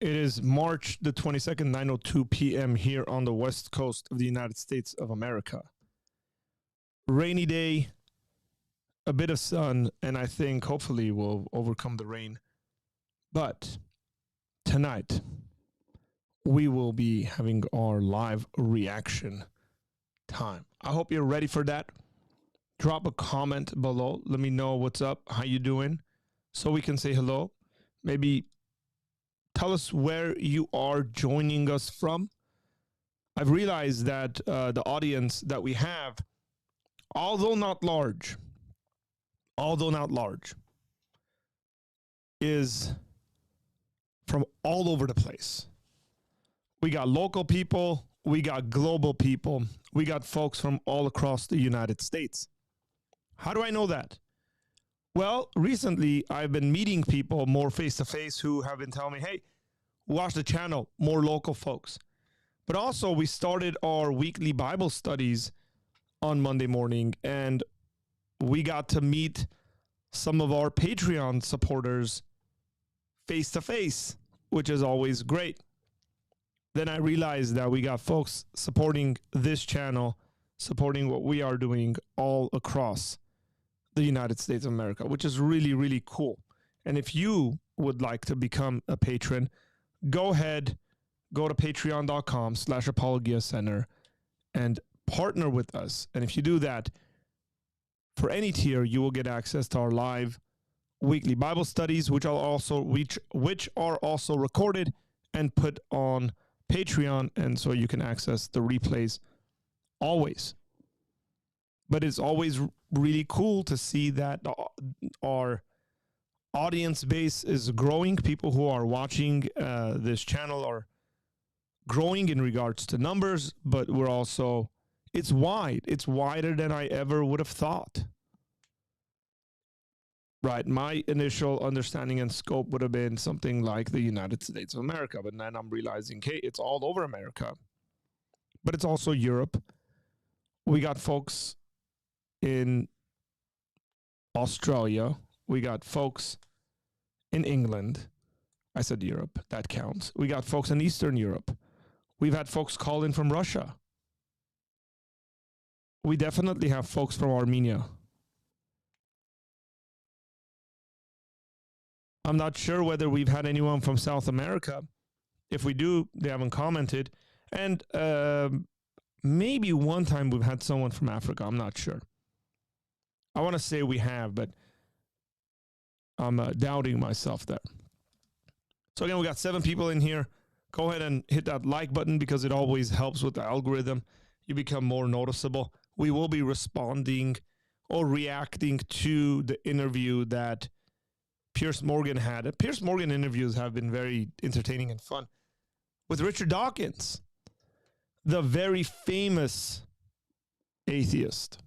It is March the 22nd, 9:02 p.m. here on the west coast of the United States of America. Rainy day, a bit of sun, and I think hopefully we'll overcome the rain. But tonight, we will be having our live reaction time. I hope you're ready for that. Drop a comment below. Let me know what's up, how you doing, so we can say hello. Maybe tell us where you are joining us from. I've realized that the audience that we have, although not large, is from all over the place. We got local people, we got global people, we got folks from all across the United States. How do I know that? Well, recently I've been meeting people more face-to-face who have been telling me, hey, watch the channel, more local folks. But also we started our weekly Bible studies on Monday morning, and we got to meet some of our Patreon supporters face-to-face, which is always great. Then I realized that we got folks supporting this channel, supporting what we are doing all across the United States of America, which is really, really cool. And if you would like to become a patron, go ahead, go to patreon.com/Apologia Center and partner with us. And if you do that, for any tier, you will get access to our live weekly Bible studies, which are also recorded and put on Patreon, and so you can access the replays always. But it's always really cool to see that our audience base is growing. People who are watching this channel are growing in regards to numbers, but we're also, it's wide. It's wider than I ever would have thought. Right. My initial understanding and scope would have been something like the United States of America, but then I'm realizing, hey, it's all over America, but it's also Europe. We got folks in Australia. We got folks in England. I said Europe, that counts. We got folks in Eastern Europe. We've had folks call in from Russia. We definitely have folks from Armenia. I'm not sure whether we've had anyone from South America. If we do, they haven't commented. And maybe one time we've had someone from Africa. I'm not sure. I want to say we have, but I'm doubting myself there. So again, we got 7 people in here. Go ahead and hit that like button because it always helps with the algorithm. You become more noticeable. We will be responding or reacting to the interview that Piers Morgan had. Piers Morgan interviews have been very entertaining and fun with Richard Dawkins, the very famous atheist.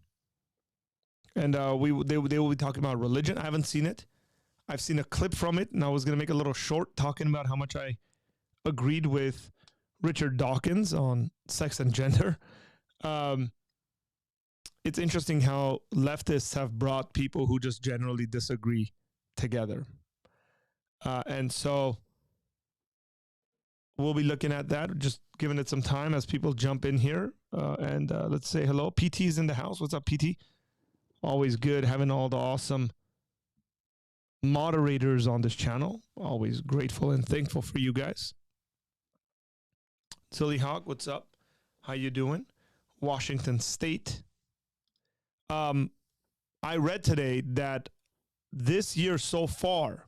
And they will be talking about religion. I haven't seen it. I've seen a clip from it, and I was going to make a little short talking about how much I agreed with Richard Dawkins on sex and gender. It's interesting how leftists have brought people who just generally disagree together. And so we'll be looking at that, just giving it some time as people jump in here. And let's say hello. PT's in the house. What's up, PT? Always good having all the awesome moderators on this channel. Always grateful and thankful for you guys. Silly Hawk, what's up? How you doing? Washington State. I read today that this year so far,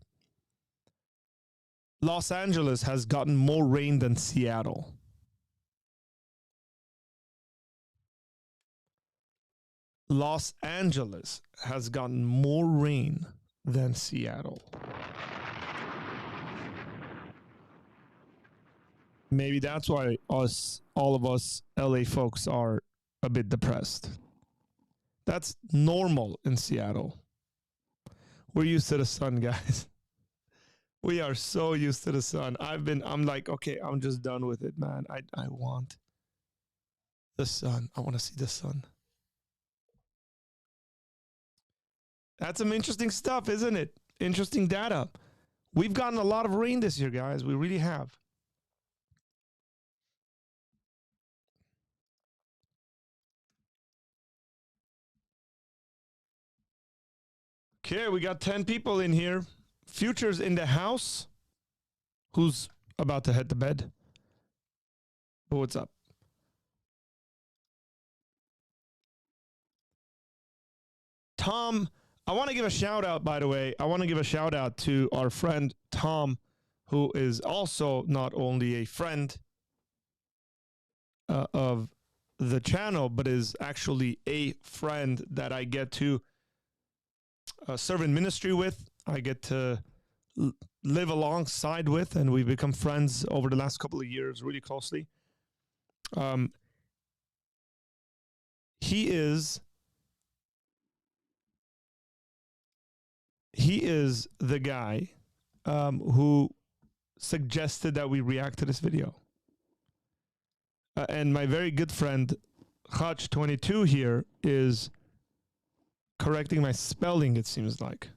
Los Angeles has gotten more rain than Seattle. Los Angeles has gotten more rain than Seattle. Maybe that's why all of us LA folks are a bit depressed. That's normal in Seattle. We're used to the sun, guys. We are so used to the sun. I'm like, okay, I'm just done with it, man. I want the sun. I want to see the sun. That's some interesting stuff, isn't it? Interesting data. We've gotten a lot of rain this year, guys. We really have. Okay, we got 10 people in here. Future's in the house. Who's about to head to bed? But what's up? Tom, I want to give a shout out, by the way. I want to give a shout out to our friend Tom, who is also not only a friend of the channel, but is actually a friend that I get to serve in ministry with. I get to live alongside with, and we've become friends over the last couple of years really closely. He is the guy who suggested that we react to this video. And my very good friend Hutch22 here is correcting my spelling, it seems like.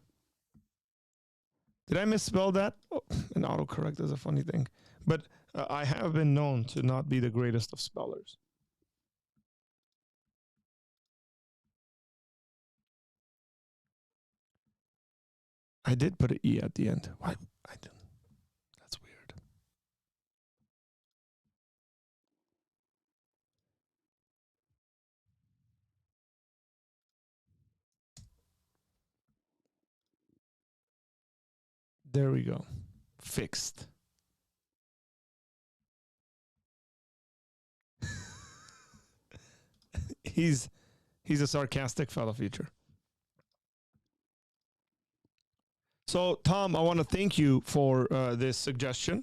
Did I misspell that? Oh, an autocorrect is a funny thing. But I have been known to not be the greatest of spellers. I did put an E at the end. Why? I didn't. That's weird. There we go. Fixed. He's a sarcastic fellow, Future. So, Tom, I want to thank you for this suggestion,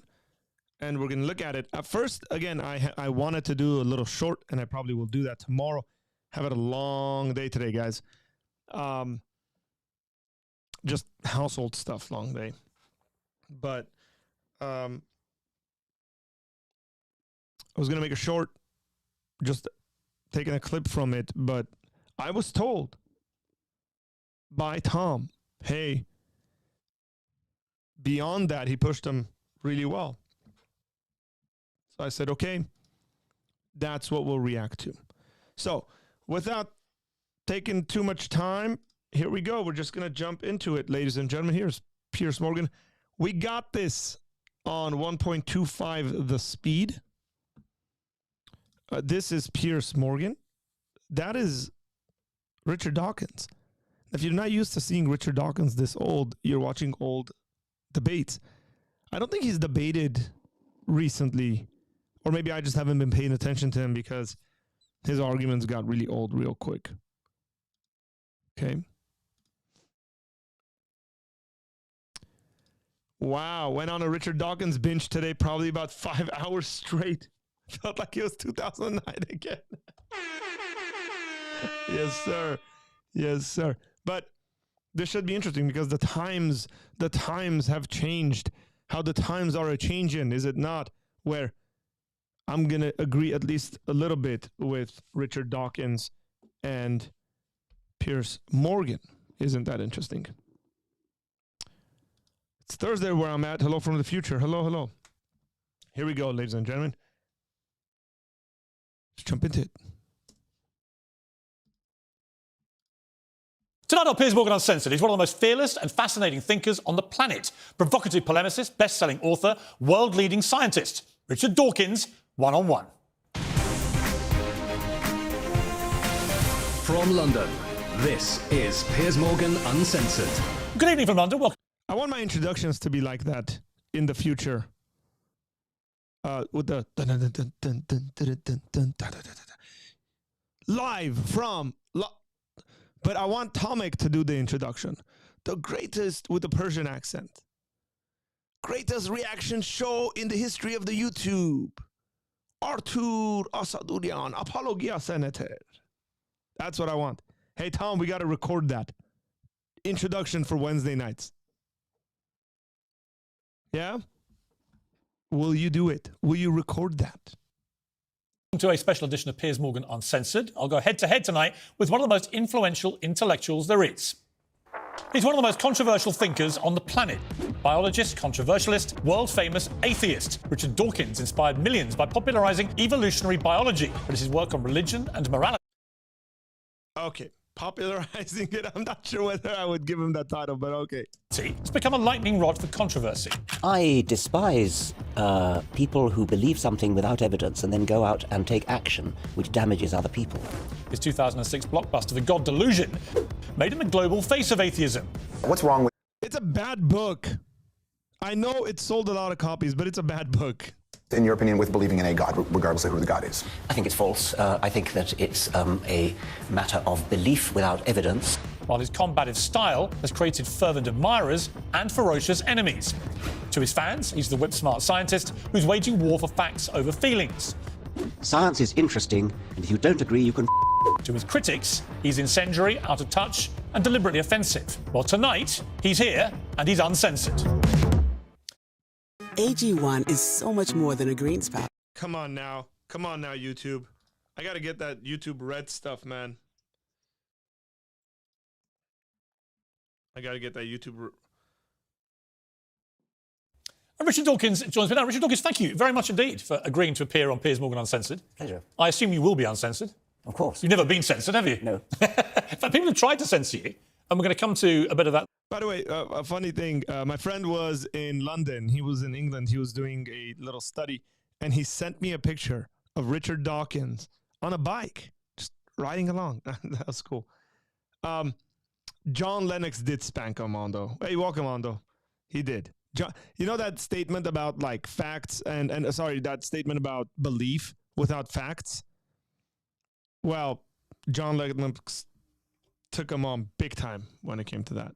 and we're going to look at it. At first, again, I wanted to do a little short, and I probably will do that tomorrow. Have it a long day today, guys. Just household stuff, long day. But I was going to make a short, just taking a clip from it, but I was told by Tom, hey, beyond that, he pushed them really well. So I said, okay, that's what we'll react to. So without taking too much time, here we go. We're just going to jump into it, ladies and gentlemen. Here's Piers Morgan. We got this on 1.25 the speed. This is Piers Morgan. That is Richard Dawkins. If you're not used to seeing Richard Dawkins this old, you're watching old debates. I don't think he's debated recently, or maybe I just haven't been paying attention to him because his arguments got really old real quick. Okay. Wow, went on a Richard Dawkins binge today, probably about 5 hours straight. Felt like it was 2009 again. Yes, sir. Yes, sir. But this should be interesting because the times have changed. How the times are a-changing, is it not? Where I'm going to agree at least a little bit with Richard Dawkins and Piers Morgan. Isn't that interesting? It's Thursday where I'm at. Hello from the future. Hello, hello. Here we go, ladies and gentlemen. Let's jump into it. Tonight on Piers Morgan Uncensored, he's one of the most fearless and fascinating thinkers on the planet. Provocative polemicist, best-selling author, world-leading scientist. Richard Dawkins, one-on-one. From London, this is Piers Morgan Uncensored. Good evening from London. Welcome. I want my introductions to be like that in the future. With the live from... But I want Tomek to do the introduction. The greatest with the Persian accent. Greatest reaction show in the history of the YouTube. Artur Asadurian, Apologia Center. That's what I want. Hey, Tom, we got to record that. Introduction for Wednesday nights. Yeah? Will you do it? Will you record that? To a special edition of Piers Morgan Uncensored. I'll go head-to-head tonight with one of the most influential intellectuals there is. He's one of the most controversial thinkers on the planet. Biologist, controversialist, world-famous atheist. Richard Dawkins inspired millions by popularising evolutionary biology, but it's his work on religion and morality. Okay, popularizing it. I'm not sure whether I would give him that title, but okay. It's become a lightning rod for controversy. I despise people who believe something without evidence and then go out and take action which damages other people. His 2006 blockbuster, The God Delusion, made him a global face of atheism. What's wrong with It's a bad book. I know it sold a lot of copies, but it's a bad book. in your opinion, with believing in a God, regardless of who the God is? I think it's false. I think that it's a matter of belief without evidence. While his combative style has created fervent admirers and ferocious enemies. To his fans, he's the whip-smart scientist who's waging war for facts over feelings. Science is interesting, and if you don't agree, you can To his critics, he's incendiary, out of touch, and deliberately offensive. Well, tonight, he's here, and he's uncensored. AG1 is so much more than a green spout. Come on now, YouTube. I gotta get that YouTube red stuff, man. I gotta get that YouTube. And Richard Dawkins joins me now. Richard Dawkins, thank you very much indeed for agreeing to appear on Piers Morgan Uncensored. Pleasure. I assume you will be uncensored. Of course. You've never been censored, have you? No. In fact, people have tried to censor you, and we're going to come to a bit of that. By the way, a funny thing, my friend was in London. He was in England. He was doing a little study, and he sent me a picture of Richard Dawkins on a bike, just riding along. That was cool. John Lennox did spank him, Mondo. Hey, welcome, Mondo. He did. John, you know that statement about like facts and sorry, that statement about belief without facts? Well, John Lennox took him on big time when it came to that.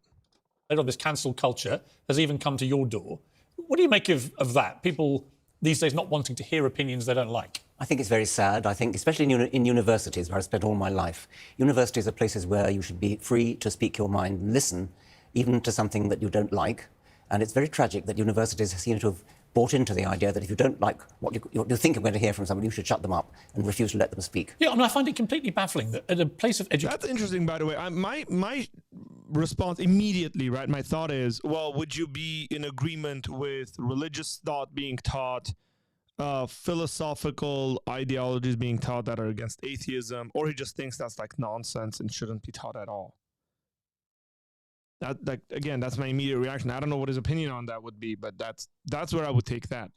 Of this cancel culture has even come to your door. What do you make of that? People these days not wanting to hear opinions they don't like. I think it's very sad. I think, especially in universities, where I spent all my life, universities are places where you should be free to speak your mind and listen, even to something that you don't like. And it's very tragic that universities seem to have bought into the idea that if you don't like what you think you're going to hear from somebody, you should shut them up and refuse to let them speak. Yeah, I mean, I find it completely baffling that at a place of education... That's interesting, by the way. My response immediately, right, my thought is, well, would you be in agreement with religious thought being taught, philosophical ideologies being taught that are against atheism, or he just thinks that's like nonsense and shouldn't be taught at all? That, like, again, that's my immediate reaction. I don't know what his opinion on that would be, but that's where I would take that.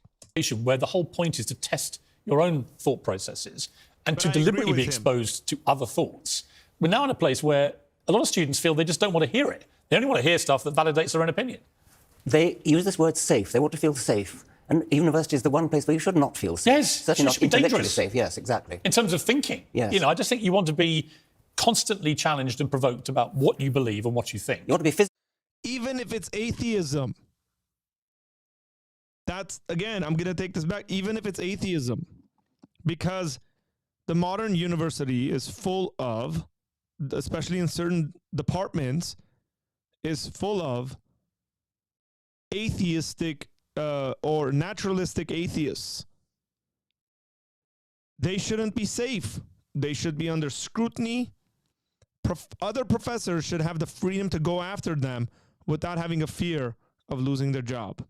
Where the whole point is to test your own thought processes and to deliberately be exposed to other thoughts. We're now in a place where a lot of students feel they just don't want to hear it. They only want to hear stuff that validates their own opinion. They use this word safe. They want to feel safe. And university is the one place where you should not feel safe. Yes, certainly not intellectually dangerous. safe. Yes, exactly. In terms of thinking. Yes. You know, I just think you want to be constantly challenged and provoked about what you believe and what you think. You want to be even if it's atheism. That's, again, I'm going to take this back, even if it's atheism, because the modern university is full of, especially in certain departments, is full of atheistic or naturalistic atheists. They shouldn't be safe. They should be under scrutiny. Other professors should have the freedom to go after them without having a fear of losing their job.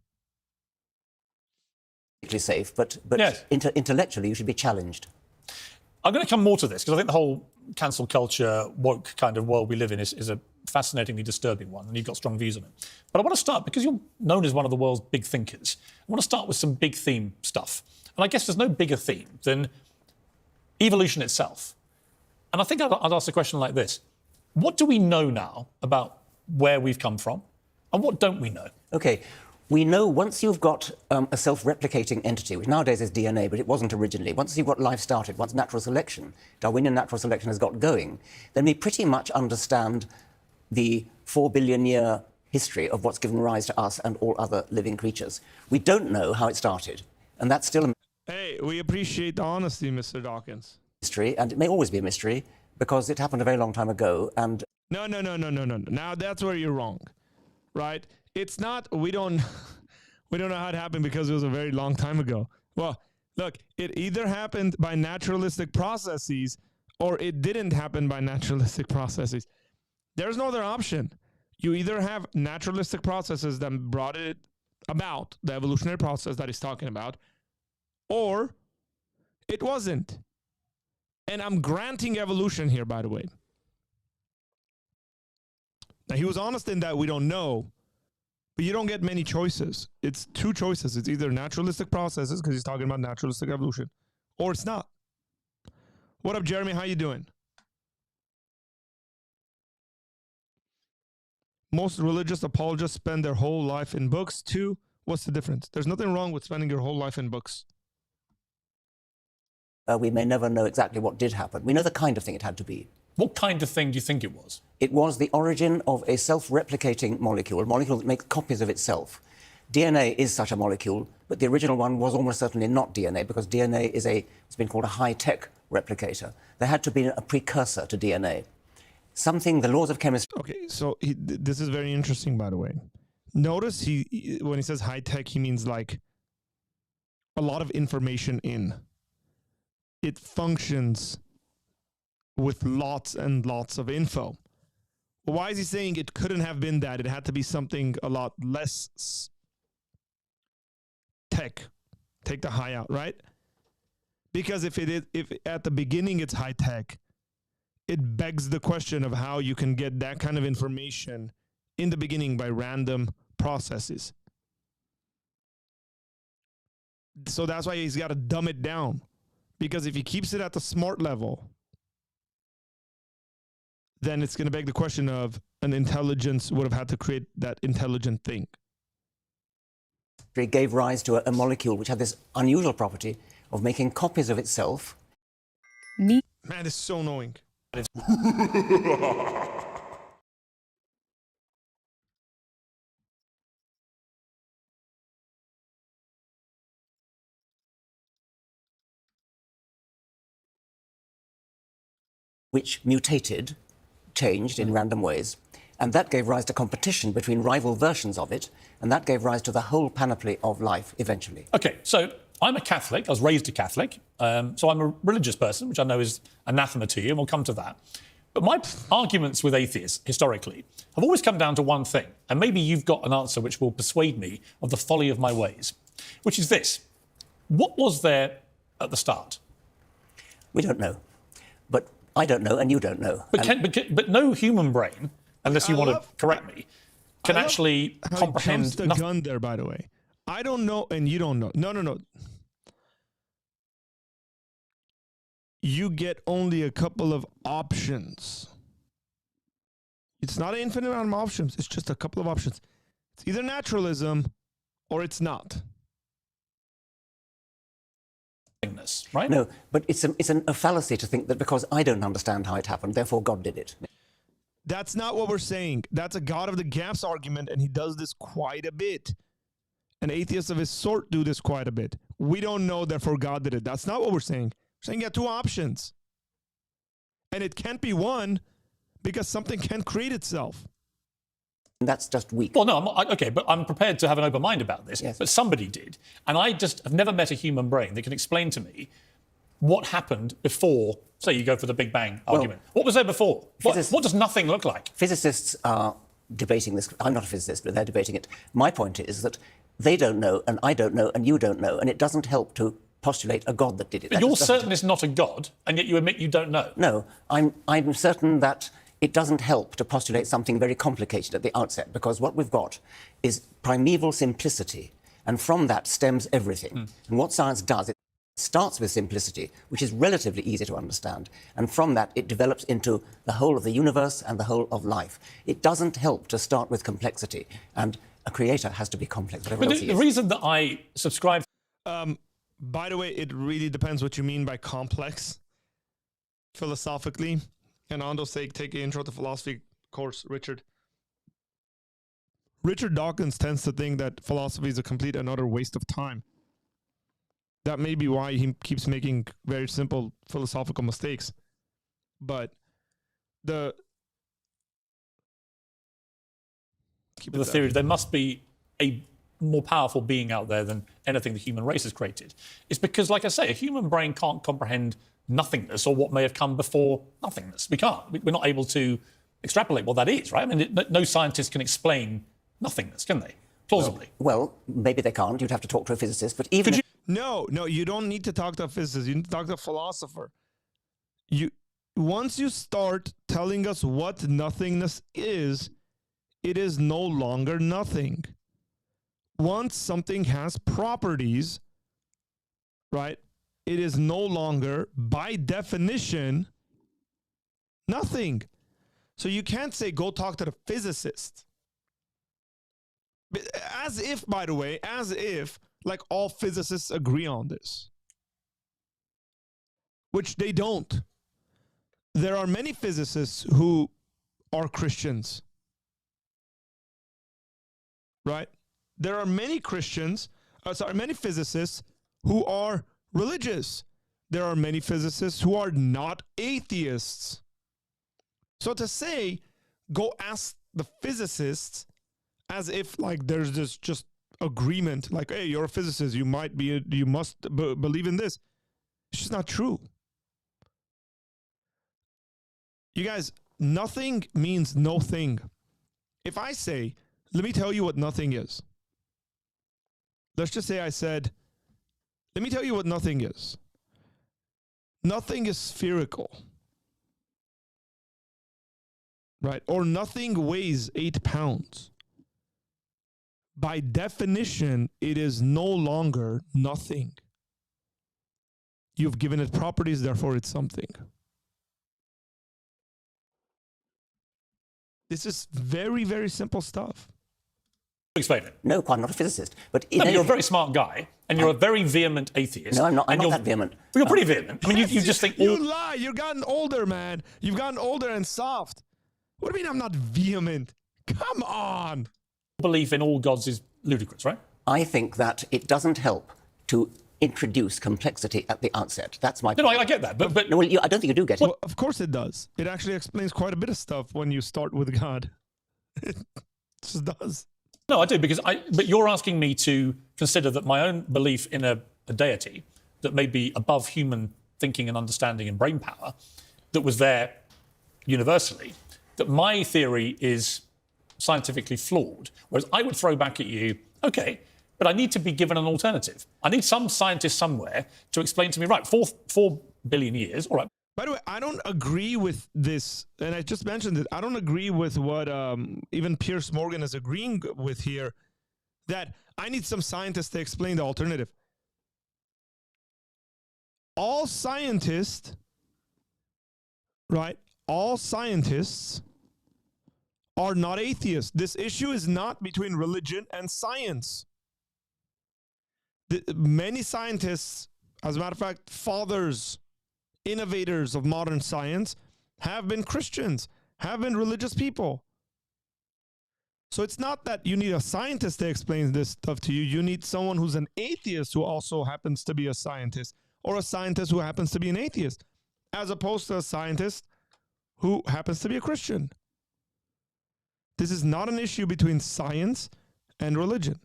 Safe, but yes. Intellectually, you should be challenged. I'm going to come more to this because I think the whole cancel culture, woke kind of world we live in is a fascinatingly disturbing one, and you've got strong views on it. But I want to start, because you're known as one of the world's big thinkers, I want to start with some big theme stuff. And I guess there's no bigger theme than evolution itself. And I think I'd ask a question like this. What do we know now about where we've come from, and what don't we know? OK, we know once you've got a self-replicating entity, which nowadays is DNA, but it wasn't originally, once you've got life started, once natural selection, Darwinian natural selection has got going, then we pretty much understand the 4 billion-year history of what's given rise to us and all other living creatures. We don't know how it started, and that's still a Hey, we appreciate the honesty, Mr. Dawkins. mystery, and it may always be a mystery, because it happened a very long time ago, and... No. Now that's where you're wrong, right? It's not, we don't know how it happened because it was a very long time ago. Well, look, it either happened by naturalistic processes or it didn't happen by naturalistic processes. There's no other option. You either have naturalistic processes that brought it about, the evolutionary process that he's talking about, or it wasn't. And I'm granting evolution here, by the way. Now, he was honest in that we don't know, but you don't get many choices. It's two choices. It's either naturalistic processes, because he's talking about naturalistic evolution, or it's not. What up, Jeremy? How you doing? Most religious apologists spend their whole life in books, too. What's the difference? There's nothing wrong with spending your whole life in books. We may never know exactly what did happen. We know the kind of thing it had to be. What kind of thing do you think it was? It was the origin of a self-replicating molecule, a molecule that makes copies of itself. DNA is such a molecule, but the original one was almost certainly not DNA, because DNA is it's been called a high-tech replicator. There had to be a precursor to DNA. Something, the laws of chemistry... Okay, so this is very interesting, by the way. Notice when he says high-tech, he means like a lot of information in. It functions with lots and lots of info. Why is he saying it couldn't have been that? It had to be something a lot less tech. Take the high out, right? Because if at the beginning it's high tech, it begs the question of how you can get that kind of information in the beginning by random processes. So that's why he's got to dumb it down. Because if he keeps it at the smart level, then it's going to beg the question of an intelligence would have had to create that intelligent thing. It gave rise to a molecule which had this unusual property of making copies of itself. Man, it's so annoying. Which mutated, changed in random ways, and that gave rise to competition between rival versions of it, and that gave rise to the whole panoply of life eventually. OK, so I'm a Catholic. I was raised a Catholic, so I'm a religious person, which I know is anathema to you, and we'll come to that. But my arguments with atheists, historically, have always come down to one thing, and maybe you've got an answer which will persuade me of the folly of my ways, which is this. What was there at the start? We don't know. But I don't know, and you don't know. But no human brain, unless you want to correct me, can actually comprehend jumps the gun there, by the way. I don't know, and you don't know. No. You get only a couple of options. It's not an infinite amount of options. It's just a couple of options. It's either naturalism or it's not. Right? No, but it's a fallacy to think that because I don't understand how it happened, therefore God did it. That's not what we're saying. That's a God of the gaps argument, and he does this quite a bit. And atheists of his sort do this quite a bit. We don't know, therefore God did it. That's not what we're saying. We're saying you got two options. And it can't be one because something can't create itself. And that's just weak. Well, no, OK, but I'm prepared to have an open mind about this. Yes. But somebody did. And I just have never met a human brain that can explain to me what happened before, say you go for the Big Bang argument. What was there before? What does nothing look like? Physicists are debating this. I'm not a physicist, but they're debating it. My point is that they don't know, and I don't know, and you don't know, and it doesn't help to postulate a God that did it. But you're certain it's not a God, and yet you admit you don't know. No, I'm certain that it doesn't help to postulate something very complicated at the outset, because what we've got is primeval simplicity, and from that stems everything. And what science does, it starts with simplicity, which is relatively easy to understand, and from that it develops into the whole of the universe and the whole of life. It doesn't help to start with complexity, and a creator has to be complex. But the reason that I subscribe... By the way, it really depends what you mean by complex, philosophically. And Ando's sake, take an intro to philosophy course, Richard. Richard Dawkins tends to think that philosophy is a complete and utter waste of time. That may be why he keeps making very simple philosophical mistakes. But the theory, there must be a more powerful being out there than anything the human race has created. It's because, like I say, a human brain can't comprehend nothingness or what may have come before nothingness. We can't. We're not able to extrapolate what that is, right? I mean, no scientist can explain nothingness, can they? Plausibly. Well, maybe they can't. You'd have to talk to a physicist. But even No, you don't need to talk to a physicist. You need to talk to a philosopher. Once you start telling us what nothingness is, it is no longer nothing. Once something has properties, right, it is no longer, by definition, nothing. So you can't say, go talk to the physicist. As if, by the way, like all physicists agree on this, which they don't. There are many physicists who are Christians, right? There are many many physicists who are religious. There are many physicists who are not atheists. So to say, go ask the physicists as if like there's this just agreement, like, hey, you're a physicist, you must believe in this. It's just not true. You guys, nothing means no thing. If I say, let me tell you what nothing is. Let's just say I said, let me tell you what nothing is. Nothing is spherical. Right? Or nothing weighs 8 pounds. By definition, it is no longer nothing. You've given it properties, therefore it's something. This is very, very simple stuff. Explain it. no, I'm not a physicist. But No, you're a very smart guy, and you're a very vehement atheist. No, I'm not that vehement. Well, you're pretty vehement. I mean, you just think... You lie. You've gotten older, man. You've gotten older and soft. What do you mean I'm not vehement? Come on. Belief in all gods is ludicrous, right? I think that it doesn't help to introduce complexity at the outset. That's my point. No, I get that, but No, well, I don't think you do get it. Well, of course it does. It actually explains quite a bit of stuff when you start with God. It just does. no, I do, but you're asking me to consider that my own belief in a deity that may be above human thinking and understanding and brain power, that was there universally, that my theory is scientifically flawed. Whereas I would throw back at you, okay, but I need to be given an alternative. I need some scientist somewhere to explain to me, right, 4 billion years, all right. By the way, I don't agree with this, and I just mentioned it. I don't agree with what even Piers Morgan is agreeing with here, that I need some scientist to explain the alternative. All scientists, right? All scientists are not atheists. This issue is not between religion and science. Many scientists, as a matter of fact, fathers, innovators of modern science, have been Christians, have been religious people. So it's not that you need a scientist to explain this stuff to you. You need someone who's an atheist who also happens to be a scientist, or a scientist who happens to be an atheist, as opposed to a scientist who happens to be a Christian. This is not an issue between science and religion.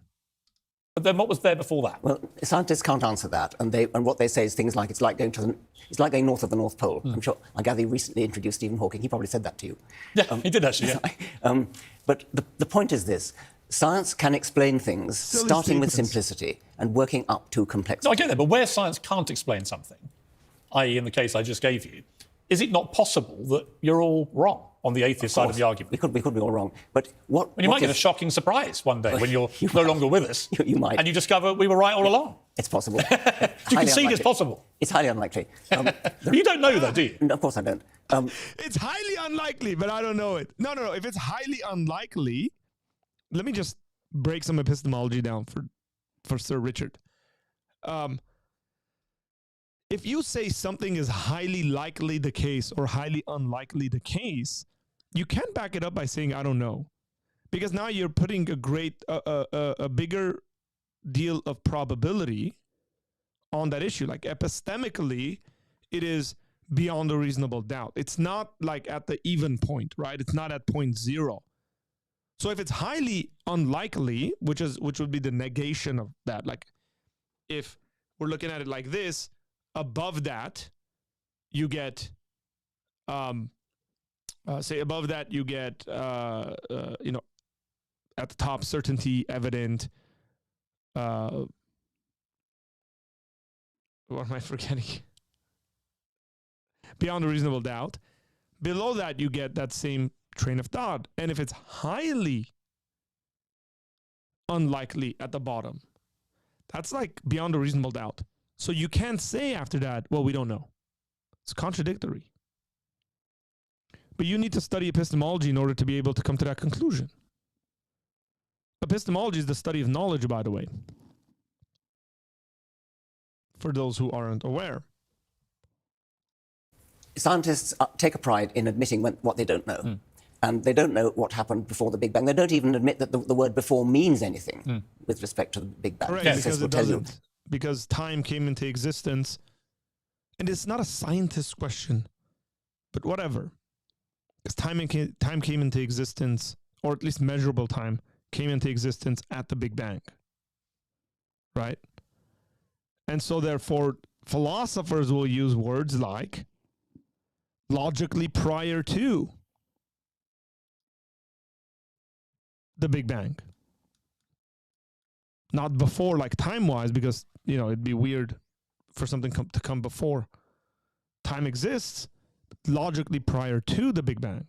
But then what was there before that? Well, scientists can't answer that, and what they say is things like it's like going north of the North Pole. I'm sure. I gather you recently introduced Stephen Hawking. He probably said that to you. Yeah, he did actually. Yeah. But the point is this: science can explain things starting with simplicity and working up to complexity. No, I get that, but where science can't explain something, i.e., in the case I just gave you, is it not possible that you're all wrong on the atheist side of the argument? We could be all wrong. But what? And you might get a shocking surprise one day when you're no longer with us. You might. And you discover we were right all along. It's possible. You concede it's possible. It's highly unlikely. You don't know that, do you? No, of course I don't. It's highly unlikely, but I don't know it. No. If it's highly unlikely, let me just break some epistemology down for Sir Richard. If you say something is highly likely the case or highly unlikely the case, you can't back it up by saying, I don't know. Because now you're putting a bigger deal of probability on that issue. Like epistemically, it is beyond a reasonable doubt. It's not like at the even point, right? It's not at point 0. So if it's highly unlikely, which would be the negation of that, like if we're looking at it like this, above that, you get Say above that, you get, at the top, certainty, evident. What am I forgetting? Beyond a reasonable doubt. Below that, you get that same train of thought. And if it's highly unlikely at the bottom, that's like beyond a reasonable doubt. So you can't say after that, well, we don't know. It's contradictory. But you need to study epistemology in order to be able to come to that conclusion. Epistemology is the study of knowledge, by the way, for those who aren't aware. Scientists take a pride in admitting what they don't know. And they don't know what happened before the Big Bang. They don't even admit that the word before means anything with respect to the Big Bang. Correct, because it doesn't. Because time came into existence. And it's not a scientist's question, but whatever. Because time came into existence, or at least measurable time, came into existence at the Big Bang. Right? And so therefore, philosophers will use words like logically prior to the Big Bang. Not before, like time-wise, because, it'd be weird for something to come before. Time exists, but logically prior to the Big Bang.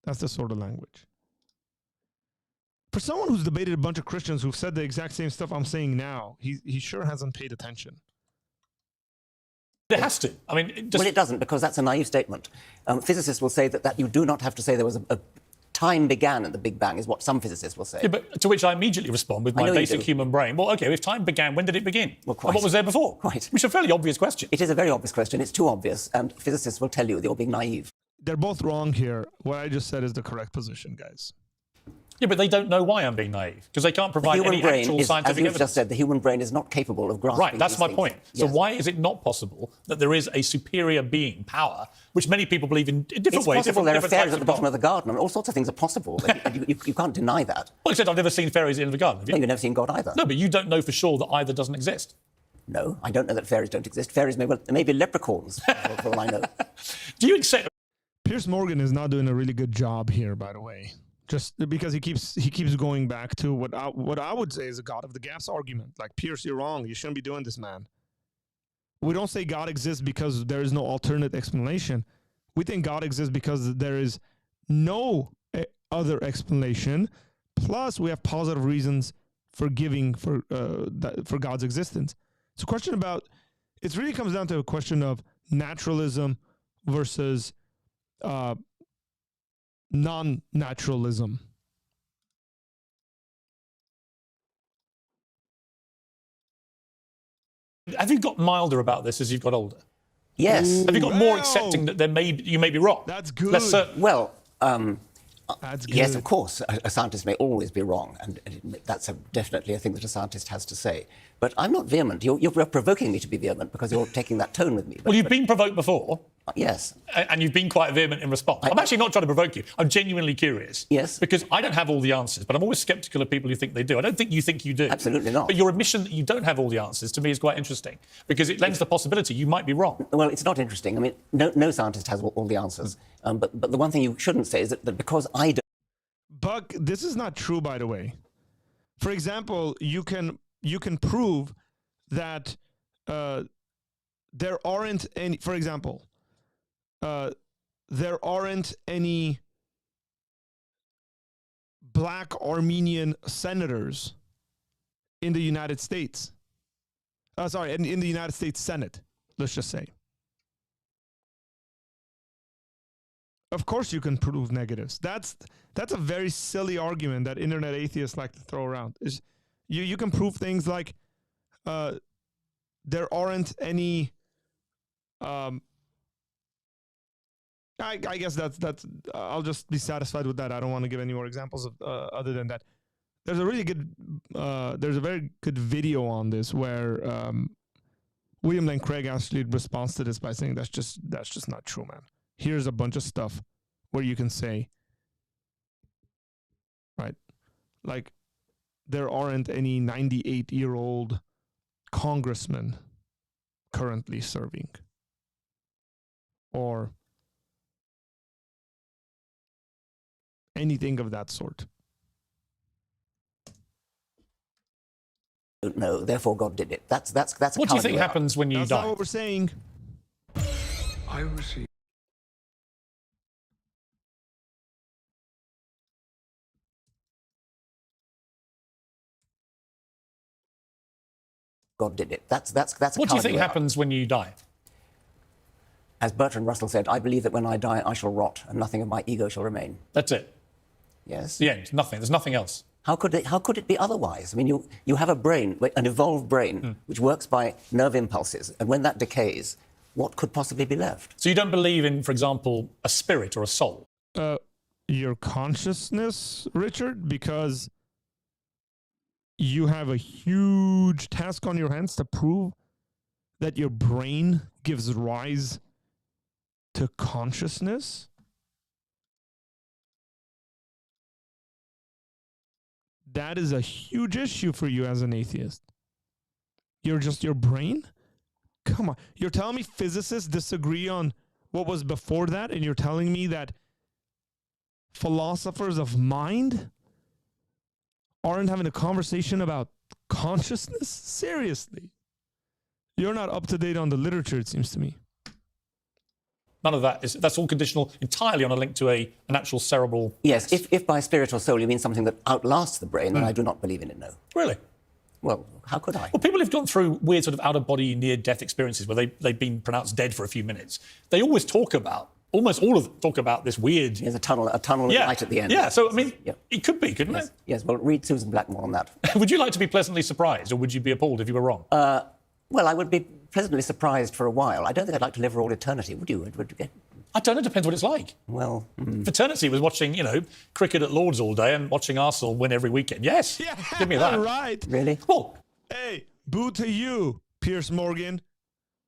That's the sort of language. For someone who's debated a bunch of Christians who've said the exact same stuff I'm saying now, he sure hasn't paid attention. It has to. I mean, well, it doesn't, because that's a naive statement. Physicists will say that you do not have to say there was a time began at the Big Bang, is what some physicists will say. Yeah, but to which I immediately respond with my basic human brain. Well, OK, if time began, when did it begin? Well, quite. And what was there before? Quite. Which is a fairly obvious question. It is a very obvious question. It's too obvious, and physicists will tell you that you're being naive. They're both wrong here. What I just said is the correct position, guys. Yeah, but they don't know why I'm being naive, because they can't provide any actual scientific as you've evidence. just said, the human brain is not capable of grasping Right, that's my point. So Yes. why is it not possible that there is a superior being, power, which many people believe in different It's ways? possible there are different fairies types at the bottom of the garden, and all sorts of things are possible. you can't deny that. Well, except I've never seen fairies in the garden, have you? No, you've never seen God either. No, but you don't know for sure that either doesn't exist. No, I don't know that fairies don't exist. Fairies may be leprechauns, for all I know. Do you accept... Piers Morgan is not doing a really good job here, by the way. Just because he keeps going back to what I would say is a God of the gaps argument. Like, Piers, you're wrong. You shouldn't be doing this, man. We don't say God exists because there is no alternate explanation. We think God exists because there is no other explanation. Plus, we have positive reasons for giving for God's existence. It's a question about. It really comes down to a question of naturalism versus non-naturalism. Have you got milder about this as you've got older? Yes. Have you got more accepting that you may be wrong? That's good. Less certain? Well, That's good. yes, of course, a scientist may always be wrong, and that's definitely a thing that a scientist has to say. But I'm not vehement. You're provoking me to be vehement because you're taking that tone with me. Well, you've been provoked before. Yes. And you've been quite vehement in response. I'm actually not trying to provoke you. I'm genuinely curious. Yes. Because I don't have all the answers, but I'm always sceptical of people who think they do. I don't think you do. Absolutely not. But your admission that you don't have all the answers, to me, is quite interesting, because it lends the possibility you might be wrong. Well, it's not interesting. I mean, no scientist has all the answers. But the one thing you shouldn't say is that because I don't... Buck, this is not true, by the way. For example, you can prove that there aren't any. For example, there aren't any black Armenian senators in the United States. In the United States Senate, let's just say. Of course you can prove negatives. That's a very silly argument that internet atheists like to throw around. You can prove things like there aren't any I guess that's I'll just be satisfied with that. I don't want to give any more examples of other than that. There's a really good there's a very good video on this where William Lane Craig actually responds to this by saying that's just not true, man. Here's a bunch of stuff where you can say, right, like there aren't any 98-year-old congressmen currently serving, or anything of that sort. No, therefore God did it. That's a What do you think cardinal error. happens when you That's die? not what we're saying. I receive. God did it. That's a What do you think cardinal error. happens when you die? As Bertrand Russell said, I believe that when I die, I shall rot, and nothing of my ego shall remain. That's it. Yes. The end. Nothing. There's nothing else. How could it be otherwise? I mean, you have a brain, an evolved brain, which works by nerve impulses, and when that decays, what could possibly be left? So you don't believe in, for example, a spirit or a soul? Your consciousness, Richard, because you have a huge task on your hands to prove that your brain gives rise to consciousness. That is a huge issue for you as an atheist. You're just your brain? Come on. You're telling me physicists disagree on what was before that, and you're telling me that philosophers of mind aren't having a conversation about consciousness? Seriously. You're not up to date on the literature, it seems to me. None of that that's all conditional entirely on a link to an actual cerebral. Yes, if by spirit or soul you mean something that outlasts the brain, then I do not believe in it, no. Really? Well, how could I? Well, people who've gone through weird sort of out-of-body, near-death experiences where they've been pronounced dead for a few minutes, they always talk about, almost all of them talk about this weird... There's a tunnel of light at the end. Yeah, so, I mean, it could be, couldn't it? Yes, well, read Susan Blackmore on that. Would you like to be pleasantly surprised, or would you be appalled if you were wrong? Well, I would be pleasantly surprised for a while. I don't think I'd like to live for all eternity, would you? I don't know, it depends what it's like. Well... Fraternity was watching, cricket at Lord's all day and watching Arsenal win every weekend. Yes, Yeah, give me that. right. Really? Well, Hey, boo to you, Piers Morgan.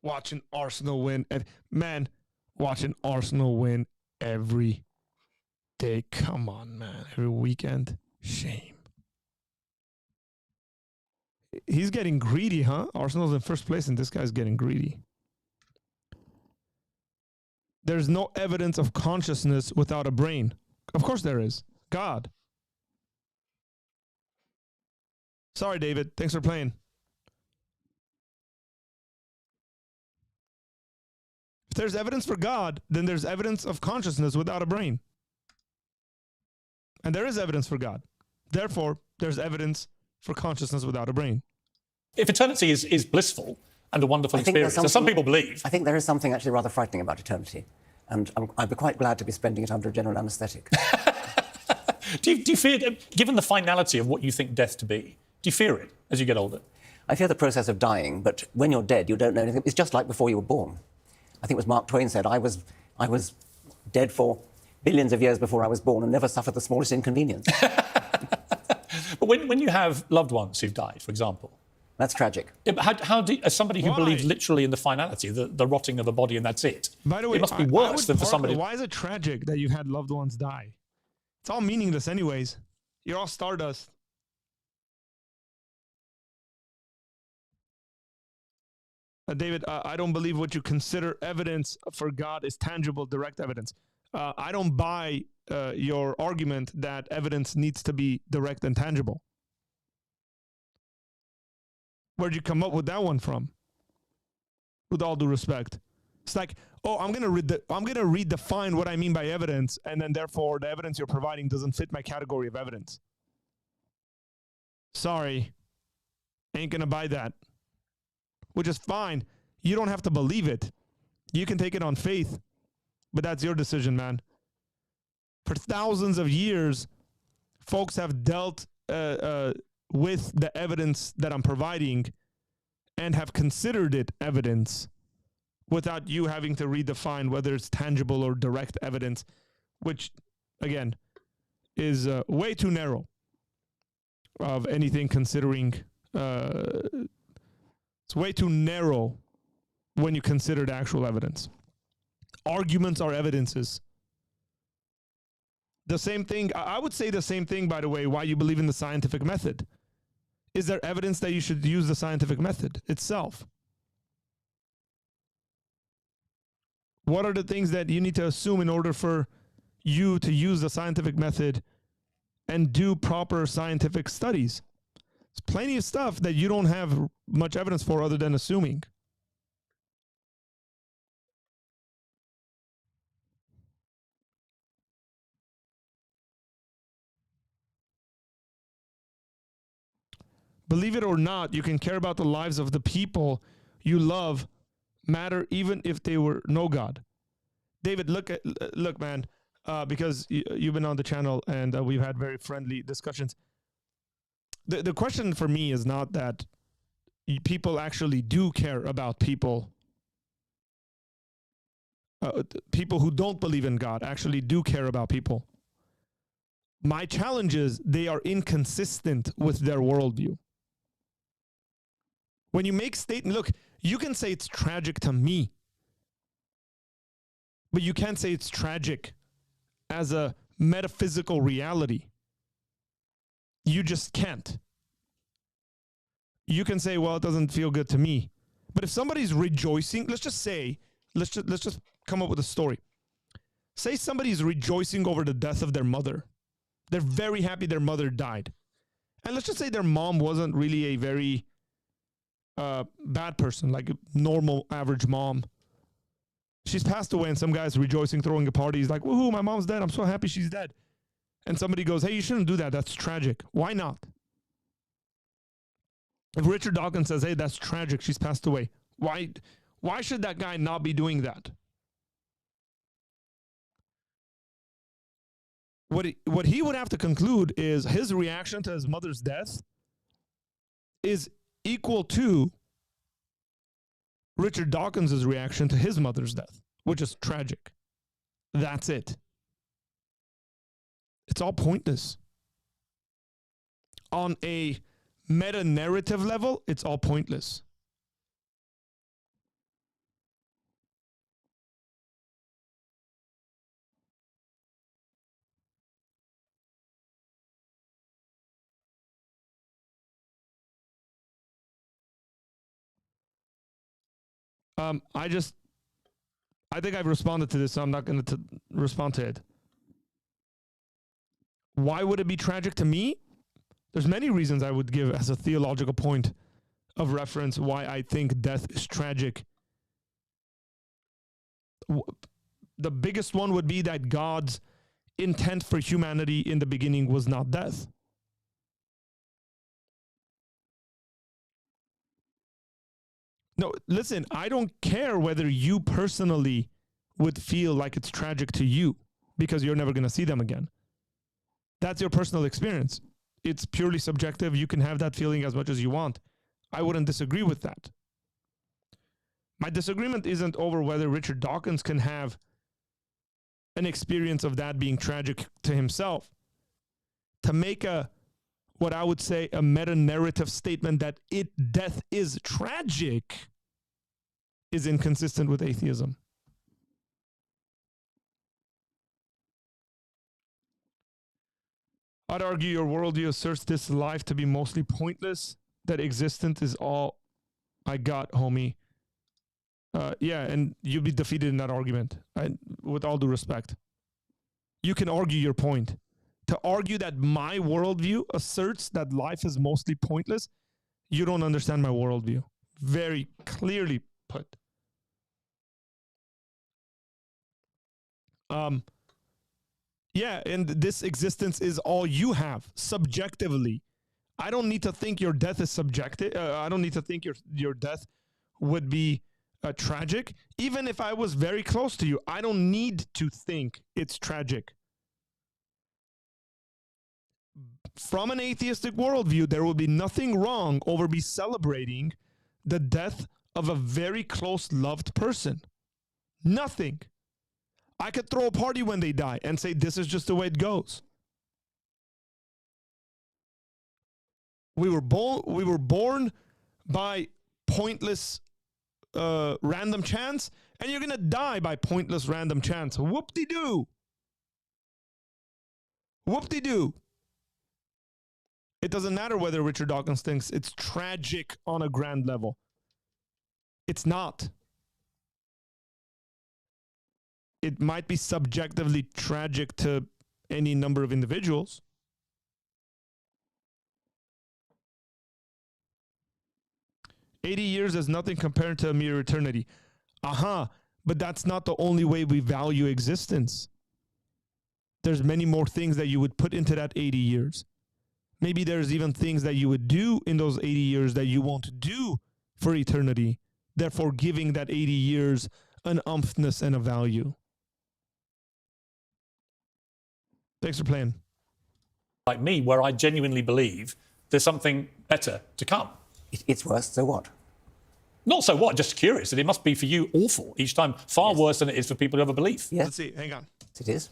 Watching Arsenal win. Man, watching Arsenal win every day. Come on, man. Every weekend. Shame. He's getting greedy, huh? Arsenal's in first place and this guy's getting greedy. There's no evidence of consciousness without a brain. Of course there is. God. Sorry, David. Thanks for playing. If there's evidence for God, then there's evidence of consciousness without a brain. And there is evidence for God. Therefore, there's evidence for consciousness without a brain. if eternity is blissful and a wonderful experience, as some people believe... I think there is something actually rather frightening about eternity. And I'd be quite glad to be spending it under a general anaesthetic. Do you fear, given the finality of what you think death to be, do you fear it as you get older? I fear the process of dying, but when you're dead, you don't know anything. It's just like before you were born. I think it was Mark Twain said, I was dead for billions of years before I was born and never suffered the smallest inconvenience. But when you have loved ones who've died, for example... That's tragic. Yeah, but how do, as somebody who believes literally in the finality, the rotting of a body and that's it, By the way, it must be worse than for somebody... Why is it tragic that you've had loved ones die? It's all meaningless anyways. You're all stardust. David, I don't believe what you consider evidence for God is tangible, direct evidence. I don't buy your argument that evidence needs to be direct and tangible. Where'd you come up with that one from? With all due respect, it's like, oh, I'm gonna redefine what I mean by evidence, and then therefore the evidence you're providing doesn't fit my category of evidence. Sorry, ain't gonna buy that. Which is fine. You don't have to believe it. You can take it on faith, but that's your decision, man. For thousands of years, folks have dealt with the evidence that I'm providing and have considered it evidence without you having to redefine whether it's tangible or direct evidence, which, again, is way too narrow of anything considering... It's way too narrow when you consider the actual evidence. Arguments are evidences. The same thing, I would say the same thing, by the way, why you believe in the scientific method. Is there evidence that you should use the scientific method itself? What are the things that you need to assume in order for you to use the scientific method and do proper scientific studies. There's plenty of stuff that you don't have much evidence for other than assuming. Believe it or not, you can care about the lives of the people you love matter even if they were no God. David, look, man, because you've been on the channel and we've had very friendly discussions. The question for me is not that people actually do care about people. People who don't believe in God actually do care about people. My challenge is they are inconsistent with their worldview. When you make statement, look, you can say it's tragic to me, but you can't say it's tragic as a metaphysical reality. You just can't. You can say, well, it doesn't feel good to me. But if somebody's rejoicing, let's just come up with a story. Say somebody's rejoicing over the death of their mother. They're very happy their mother died. And let's just say their mom wasn't really a very bad person, like a normal, average mom. She's passed away and some guy's rejoicing, throwing a party. He's like, woohoo, my mom's dead. I'm so happy she's dead. And somebody goes, hey, you shouldn't do that. That's tragic. Why not? If Richard Dawkins says, hey, that's tragic, she's passed away. Why should that guy not be doing that? What he would have to conclude is his reaction to his mother's death is equal to Richard Dawkins' reaction to his mother's death, which is tragic. That's it. It's all pointless. On a meta-narrative level, it's all pointless. I think I've responded to this, so I'm not going to respond to it. Why would it be tragic to me? There's many reasons I would give as a theological point of reference why I think death is tragic. The biggest one would be that God's intent for humanity in the beginning was not death. No, listen, I don't care whether you personally would feel like it's tragic to you because you're never going to see them again. That's your personal experience. It's purely subjective. You can have that feeling as much as you want. I wouldn't disagree with that. My disagreement isn't over whether Richard Dawkins can have an experience of that being tragic to himself. To make what I would say a meta-narrative statement that death is tragic is inconsistent with atheism. I'd argue your worldview asserts this life to be mostly pointless, that existence is all I got, homie. Yeah, and you'll be defeated in that argument, with all due respect. You can argue your point. To argue that my worldview asserts that life is mostly pointless, you don't understand my worldview. Very clearly put. Yeah, and this existence is all you have, subjectively. I don't need to think your death is subjective. I don't need to think your death would be tragic. Even if I was very close to you, I don't need to think it's tragic. From an atheistic worldview, there will be nothing wrong over me celebrating the death of a very close loved person. Nothing. I could throw a party when they die and say, this is just the way it goes. We were born by pointless random chance, and you're going to die by pointless random chance. Whoop-de-doo. Whoop-de-doo. It doesn't matter whether Richard Dawkins thinks it's tragic on a grand level. It's not. it might be subjectively tragic to any number of individuals. "80 years is nothing compared to a mere eternity." But that's not the only way we value existence. There's many more things that you would put into that 80 years. Maybe there's even things that you would do in those 80 years that you won't do for eternity, therefore giving that 80 years an umphness and a value. Thanks for playing. Like me, where I genuinely believe there's something better to come. It's worse, so what? Not so what, just curious. And it must be for you awful each time, far worse than it is for people who have a belief. Yes. Let's see. Hang on. It is.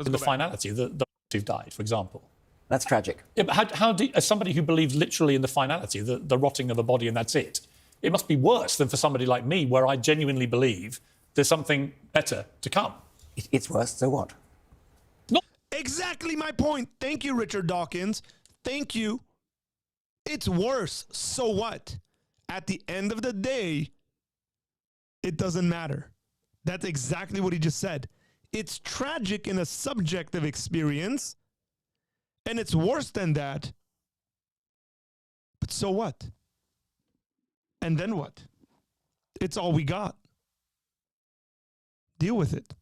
In the finality, the who've died, for example. That's tragic. Yeah, but how do, as somebody who believes literally in the finality, the rotting of a body and that's it, it must be worse than for somebody like me, where I genuinely believe there's something better to come. It's worse, so what? Exactly my point. Thank you, Richard Dawkins. Thank you. It's worse. So what? At the end of the day, it doesn't matter. That's exactly what he just said. It's tragic in a subjective experience, and it's worse than that. But so what? And then what? It's all we got. Deal with it.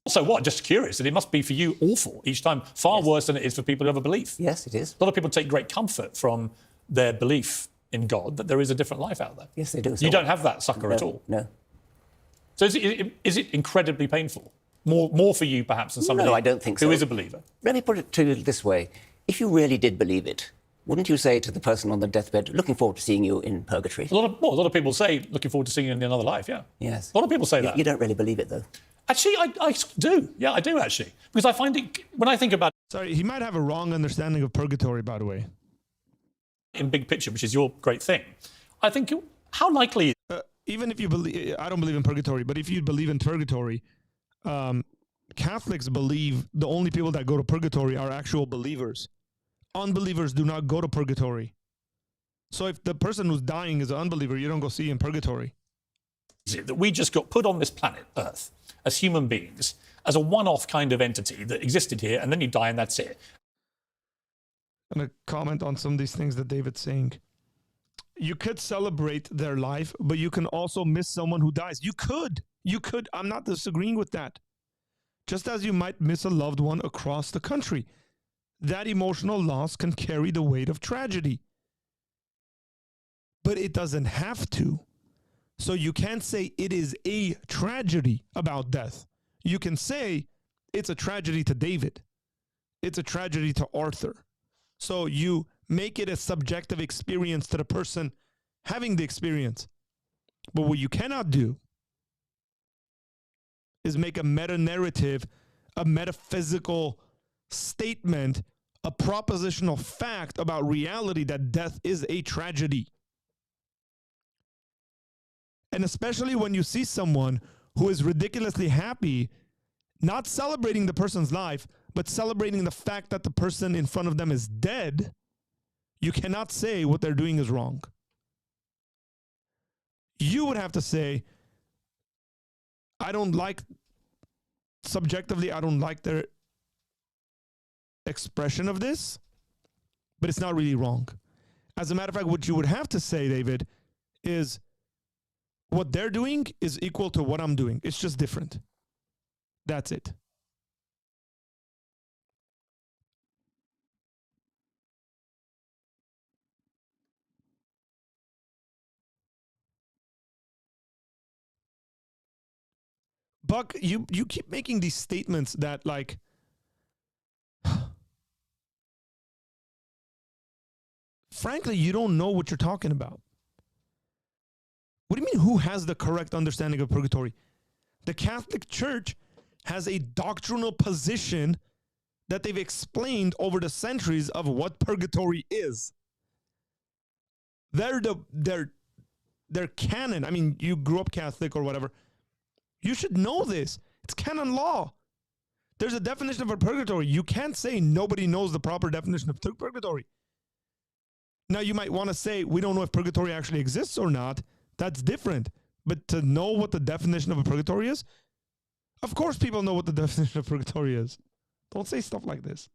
So what, just curious. And it must be for you awful each time, far worse than it is for people who have a belief. Yes, it is. A lot of people take great comfort from their belief in God, that there is a different life out there. Yes, they do. You don't have that sucker at all. No. So is it incredibly painful? More for you, perhaps, than somebody No, I don't think so. who is a believer? Let me put it to you this way. If you really did believe it, wouldn't you say to the person on the deathbed, looking forward to seeing you in purgatory? A lot of people say, looking forward to seeing you in another life, yeah. Yes. A lot of people say that. You don't really believe it, though. Actually, I do. Yeah, I do, actually. Because I find it, when I think about Sorry, he might have a wrong understanding of purgatory, by the way. in big picture, which is your great thing, I think, how likely Even if you believe, I don't believe in purgatory, but if you believe in purgatory, Catholics believe the only people that go to purgatory are actual believers. Unbelievers do not go to purgatory. So if the person who's dying is an unbeliever, you don't go see in purgatory. is it that we just got put on this planet, Earth, as human beings, as a one-off kind of entity that existed here, and then you die and that's it. I'm going to comment on some of these things that David's saying. You could celebrate their life, but you can also miss someone who dies. You could. I'm not disagreeing with that. Just as you might miss a loved one across the country. That emotional loss can carry the weight of tragedy. But it doesn't have to. So you can't say it is a tragedy about death. You can say it's a tragedy to David. It's a tragedy to Arthur. So you make it a subjective experience to the person having the experience. But what you cannot do is make a meta-narrative, a metaphysical statement, a propositional fact about reality that death is a tragedy. And especially when you see someone who is ridiculously happy, not celebrating the person's life, but celebrating the fact that the person in front of them is dead, you cannot say what they're doing is wrong. You would have to say, subjectively, I don't like their expression of this, but it's not really wrong. As a matter of fact, what you would have to say, David, is what they're doing is equal to what I'm doing. It's just different. That's it. Buck, you keep making these statements that, like, frankly, you don't know what you're talking about. What do you mean, who has the correct understanding of purgatory? The Catholic Church has a doctrinal position that they've explained over the centuries of what purgatory is. They're canon. I mean, you grew up Catholic or whatever. You should know this. It's canon law. There's a definition of a purgatory. You can't say nobody knows the proper definition of purgatory. Now, you might want to say, we don't know if purgatory actually exists or not. That's different. But to know what the definition of a purgatory is, of course people know what the definition of purgatory is. Don't say stuff like this.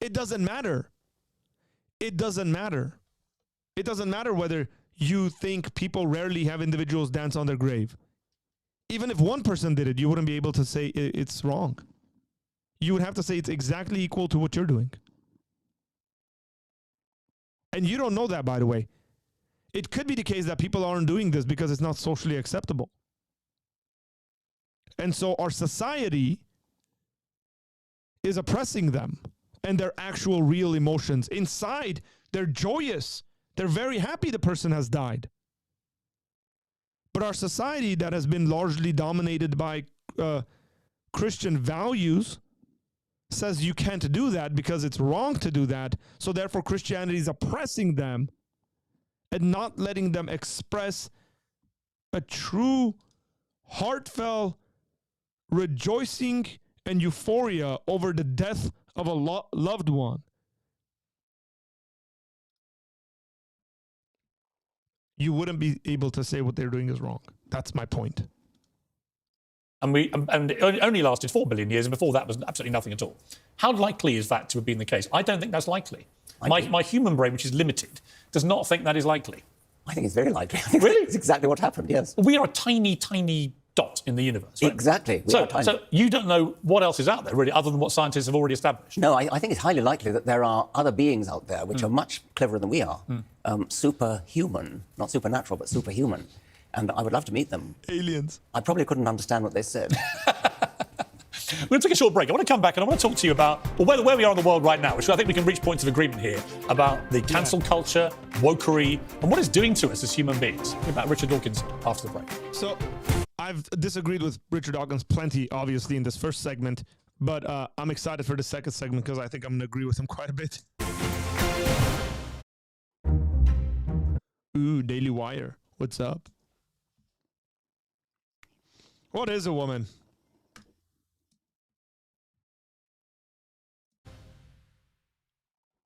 It doesn't matter. It doesn't matter. It doesn't matter whether you think people rarely have individuals dance on their grave. Even if one person did it, you wouldn't be able to say it's wrong. You would have to say it's exactly equal to what you're doing. And you don't know that, by the way. It could be the case that people aren't doing this because it's not socially acceptable. And so our society is oppressing them and their actual real emotions. Inside, they're joyous. They're very happy the person has died. But our society that has been largely dominated by Christian values says you can't do that because it's wrong to do that. So therefore Christianity is oppressing them and not letting them express a true, heartfelt rejoicing and euphoria over the death of a loved one. You wouldn't be able to say what they're doing is wrong. That's my point. And it only lasted 4 billion years, and before that was absolutely nothing at all. How likely is that to have been the case? I don't think that's likely. My human brain, which is limited, does not think that is likely. I think it's very likely. I think Really? It's exactly what happened, yes. We are a tiny, tiny dot in the universe, right? Exactly. We are tiny. So you don't know what else is out there, really, other than what scientists have already established? No, I think it's highly likely that there are other beings out there which are much cleverer than we are. Superhuman, not supernatural, but superhuman. And I would love to meet them. Aliens. I probably couldn't understand what they said. We're going to take a short break. I want to come back and I want to talk to you about where we are in the world right now, which I think we can reach points of agreement here about the cancel culture, wokery, and what it's doing to us as human beings. About Richard Dawkins after the break. So I've disagreed with Richard Dawkins plenty, obviously, in this first segment, but I'm excited for the second segment because I think I'm going to agree with him quite a bit. Ooh, Daily Wire. What's up? What is a woman?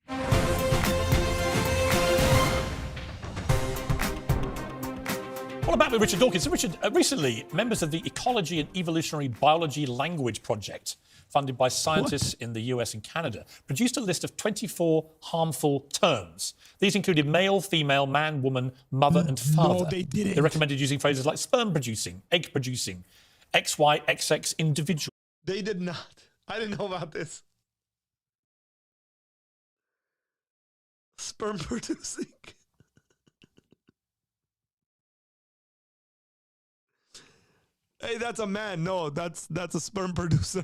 Well, I'm back with Richard Dawkins. So Richard, recently, members of the Ecology and Evolutionary Biology Language Project, funded by scientists in the US and Canada, produced a list of 24 harmful terms. These included male, female, man, woman, mother, and father. No, they didn't. They recommended using phrases like sperm producing, egg producing, XY, XX individual. They did not. I didn't know about this. Sperm producing. Hey, that's a man. No, that's a sperm producer.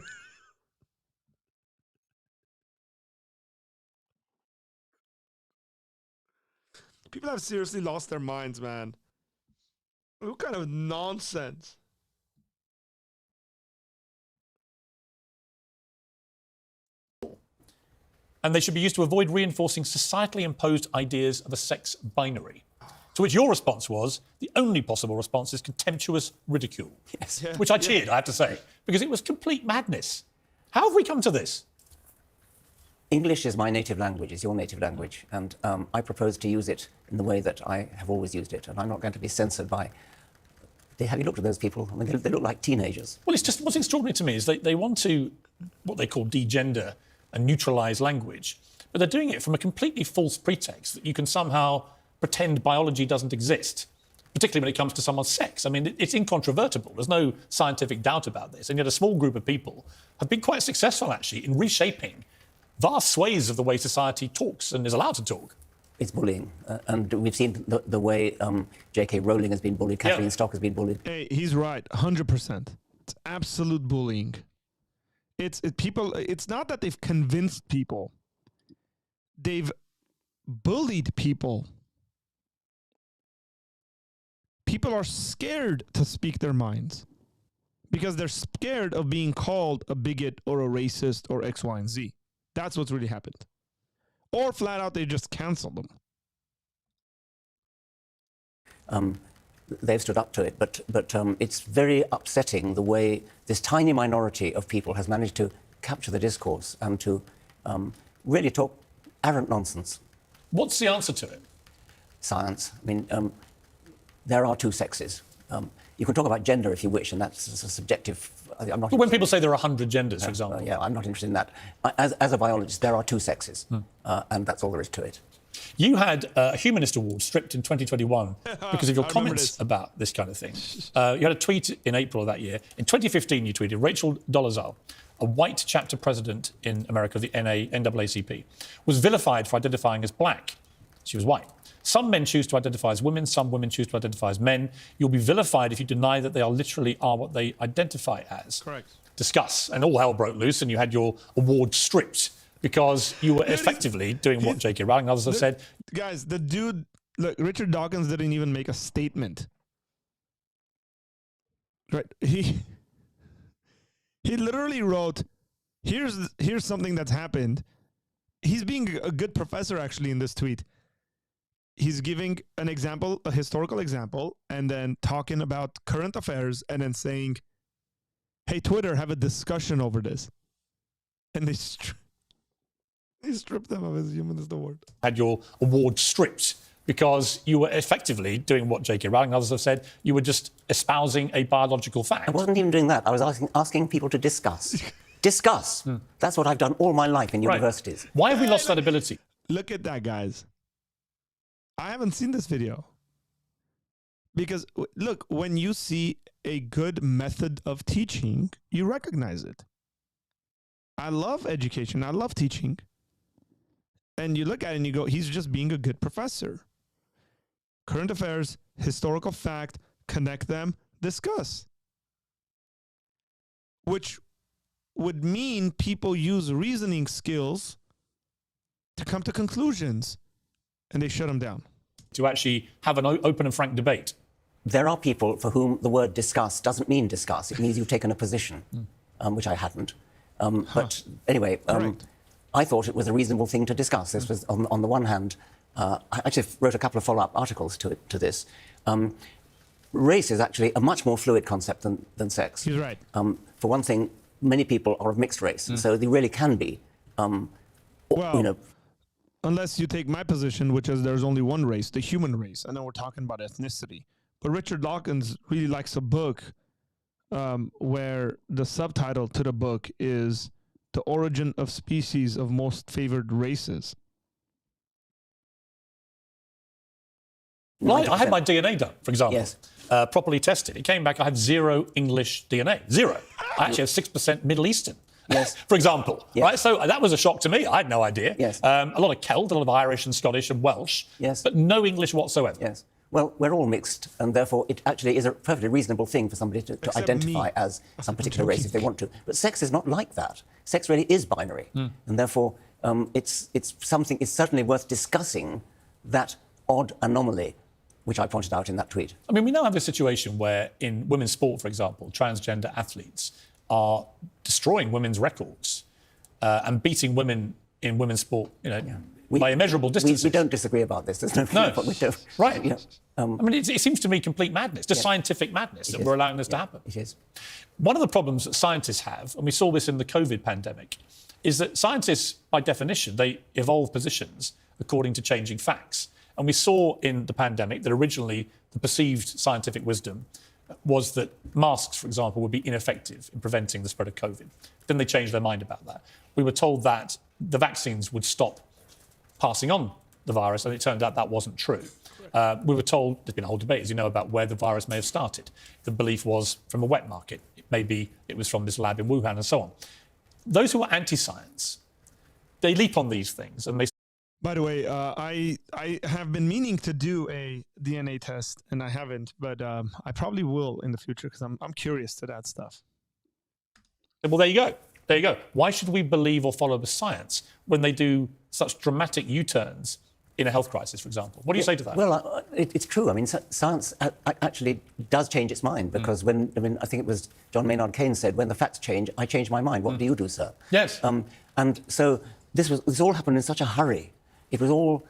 People have seriously lost their minds, man. What kind of nonsense? And they should be used to avoid reinforcing societally imposed ideas of a sex binary. To which your response was, the only possible response is contemptuous ridicule. Yes. Yeah, Which I cheered, I have to say, because it was complete madness. How have we come to this? English is my native language, is your native language, and I propose to use it in the way that I have always used it, and I'm not going to be censored by... Have you looked at those people? I mean, they look like teenagers. Well, it's just what's extraordinary to me is they want to, what they call degender and neutralise language, but they're doing it from a completely false pretext that you can somehow pretend biology doesn't exist, particularly when it comes to someone's sex. I mean, it's incontrovertible. There's no scientific doubt about this. And yet a small group of people have been quite successful, actually, in reshaping vast swathes of the way society talks and is allowed to talk. It's bullying. And we've seen the way J.K. Rowling has been bullied, Kathleen Stock has been bullied. Hey, he's right, 100%. It's absolute bullying. It's not that they've convinced people. They've bullied people. People are scared to speak their minds because they're scared of being called a bigot or a racist or X, Y, and Z. That's what's really happened. Or flat out, they just canceled them. They've stood up to it, but it's very upsetting the way this tiny minority of people has managed to capture the discourse and to really talk arrant nonsense. What's the answer to it? Science. I mean, there are two sexes. You can talk about gender if you wish, and that's a subjective. I'm not. But when people say there are 100 genders, for example. Yeah, I'm not interested in that. As a biologist, there are two sexes, and that's all there is to it. You had a Humanist Award stripped in 2021 because of your comments about this kind of thing. You had a tweet in April of that year. In 2015, you tweeted, Rachel Dolezal, a white chapter president in America of the NAACP, was vilified for identifying as black. She was white. Some men choose to identify as women, some women choose to identify as men. You'll be vilified if you deny that they literally are what they identify as. Correct. Discuss. And all hell broke loose and you had your award stripped because you were effectively doing what J.K. Rowling and others have said. Guys, the dude, look, Richard Dawkins didn't even make a statement. Right? He literally wrote, here's something that's happened. He's being a good professor, actually, in this tweet. He's giving an example, a historical example, and then talking about current affairs, and then saying, hey, Twitter, have a discussion over this. And they stripped him of his Humanist Award. Had your award stripped because you were effectively doing what J.K. Rowling and others have said. You were just espousing a biological fact. I wasn't even doing that. I was asking people to discuss. Discuss. That's what I've done all my life in universities. Why have we lost that ability? Look at that, guys. I haven't seen this video. Because, look, when you see a good method of teaching, you recognize it. I love education. I love teaching. And you look at it and you go, he's just being a good professor. Current affairs, historical fact, connect them, discuss. Which would mean people use reasoning skills to come to conclusions, and they shut them down. To actually have an open and frank debate. There are people for whom the word discuss doesn't mean discuss. It means you've taken a position, which I hadn't. But anyway, I thought it was a reasonable thing to discuss. This was, on the one hand, I actually wrote a couple of follow-up articles to this. Race is actually a much more fluid concept than sex. He's right. For one thing, many people are of mixed race, so they really can be, well, unless you take my position, which is there's only one race, the human race. I know we're talking about ethnicity. But Richard Dawkins really likes a book where the subtitle to the book is The Origin of Species of Most Favored Races. Well, I had my DNA done, for example, Yes. properly tested. It came back, I have 0 English DNA. 0. I actually have 6% Middle Eastern. Yes. For example, Yes. right? So that was a shock to me. I had no idea. Yes. A lot of Celt, a lot of Irish and Scottish and Welsh. Yes. But no English whatsoever. Yes. Well, we're all mixed, and therefore it actually is a perfectly reasonable thing for somebody to identify me. as some particular race if they want to. But sex is not like that. Sex really is binary, and therefore it's certainly worth discussing that odd anomaly, which I pointed out in that tweet. I mean, we now have a situation where in women's sport, for example, transgender athletes are destroying women's records and beating women in women's sport, by immeasurable distances. We don't disagree about this. There's no. Right. I mean, it seems to me complete madness, just scientific madness that we're allowing this to happen. It is. One of the problems that scientists have, and we saw this in the COVID pandemic, is that scientists, by definition, they evolve positions according to changing facts. And we saw in the pandemic that originally the perceived scientific wisdom was that masks, for example, would be ineffective in preventing the spread of COVID. Then they changed their mind about that. We were told that the vaccines would stop passing on the virus, and it turned out that wasn't true. We were told, there's been a whole debate, as you know, about where the virus may have started. The belief was from a wet market. Maybe it was from this lab in Wuhan and so on. Those who are anti-science, they leap on these things and they... By the way, I have been meaning to do a DNA test, and I haven't, but I probably will in the future because I'm curious to that stuff. Well, there you go. There you go. Why should we believe or follow the science when they do such dramatic U-turns in a health crisis, for example? What do you say to that? Well, it's true. I mean, science actually does change its mind because I think it was John Maynard Keynes said, when the facts change, I change my mind. What do you do, sir? Yes. And so this all happened in such a hurry. It was all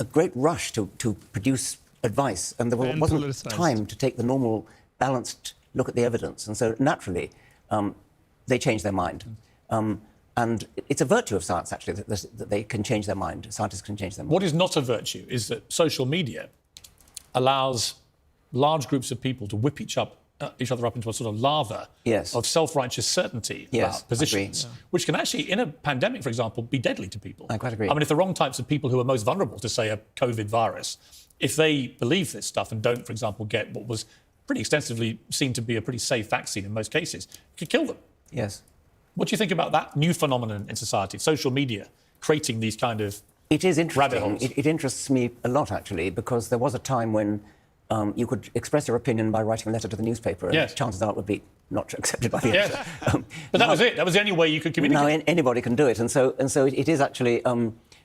a great rush to produce advice, and there wasn't time to take the normal, balanced look at the evidence. And so naturally, they changed their mind. And it's a virtue of science, actually, that they can change their mind. Scientists can change their mind. What is not a virtue is that social media allows large groups of people to whip each other up into a sort of lava Yes. of self-righteous certainty Yes, about positions, agree. which can actually, in a pandemic, for example, be deadly to people. I quite agree. I mean, if the wrong types of people who are most vulnerable to, say, a COVID virus, if they believe this stuff and don't, for example, get what was pretty extensively seen to be a pretty safe vaccine in most cases, it could kill them. Yes. What do you think about that new phenomenon in society, social media, creating these kind of It is rabbit interesting. holes? It interests me a lot, actually, because there was a time when you could express your opinion by writing a letter to the newspaper, and Yes. chances are it would be not accepted by the Yes. editor. But that was it. That was the only way you could communicate. Now anybody can do it, and so it is actually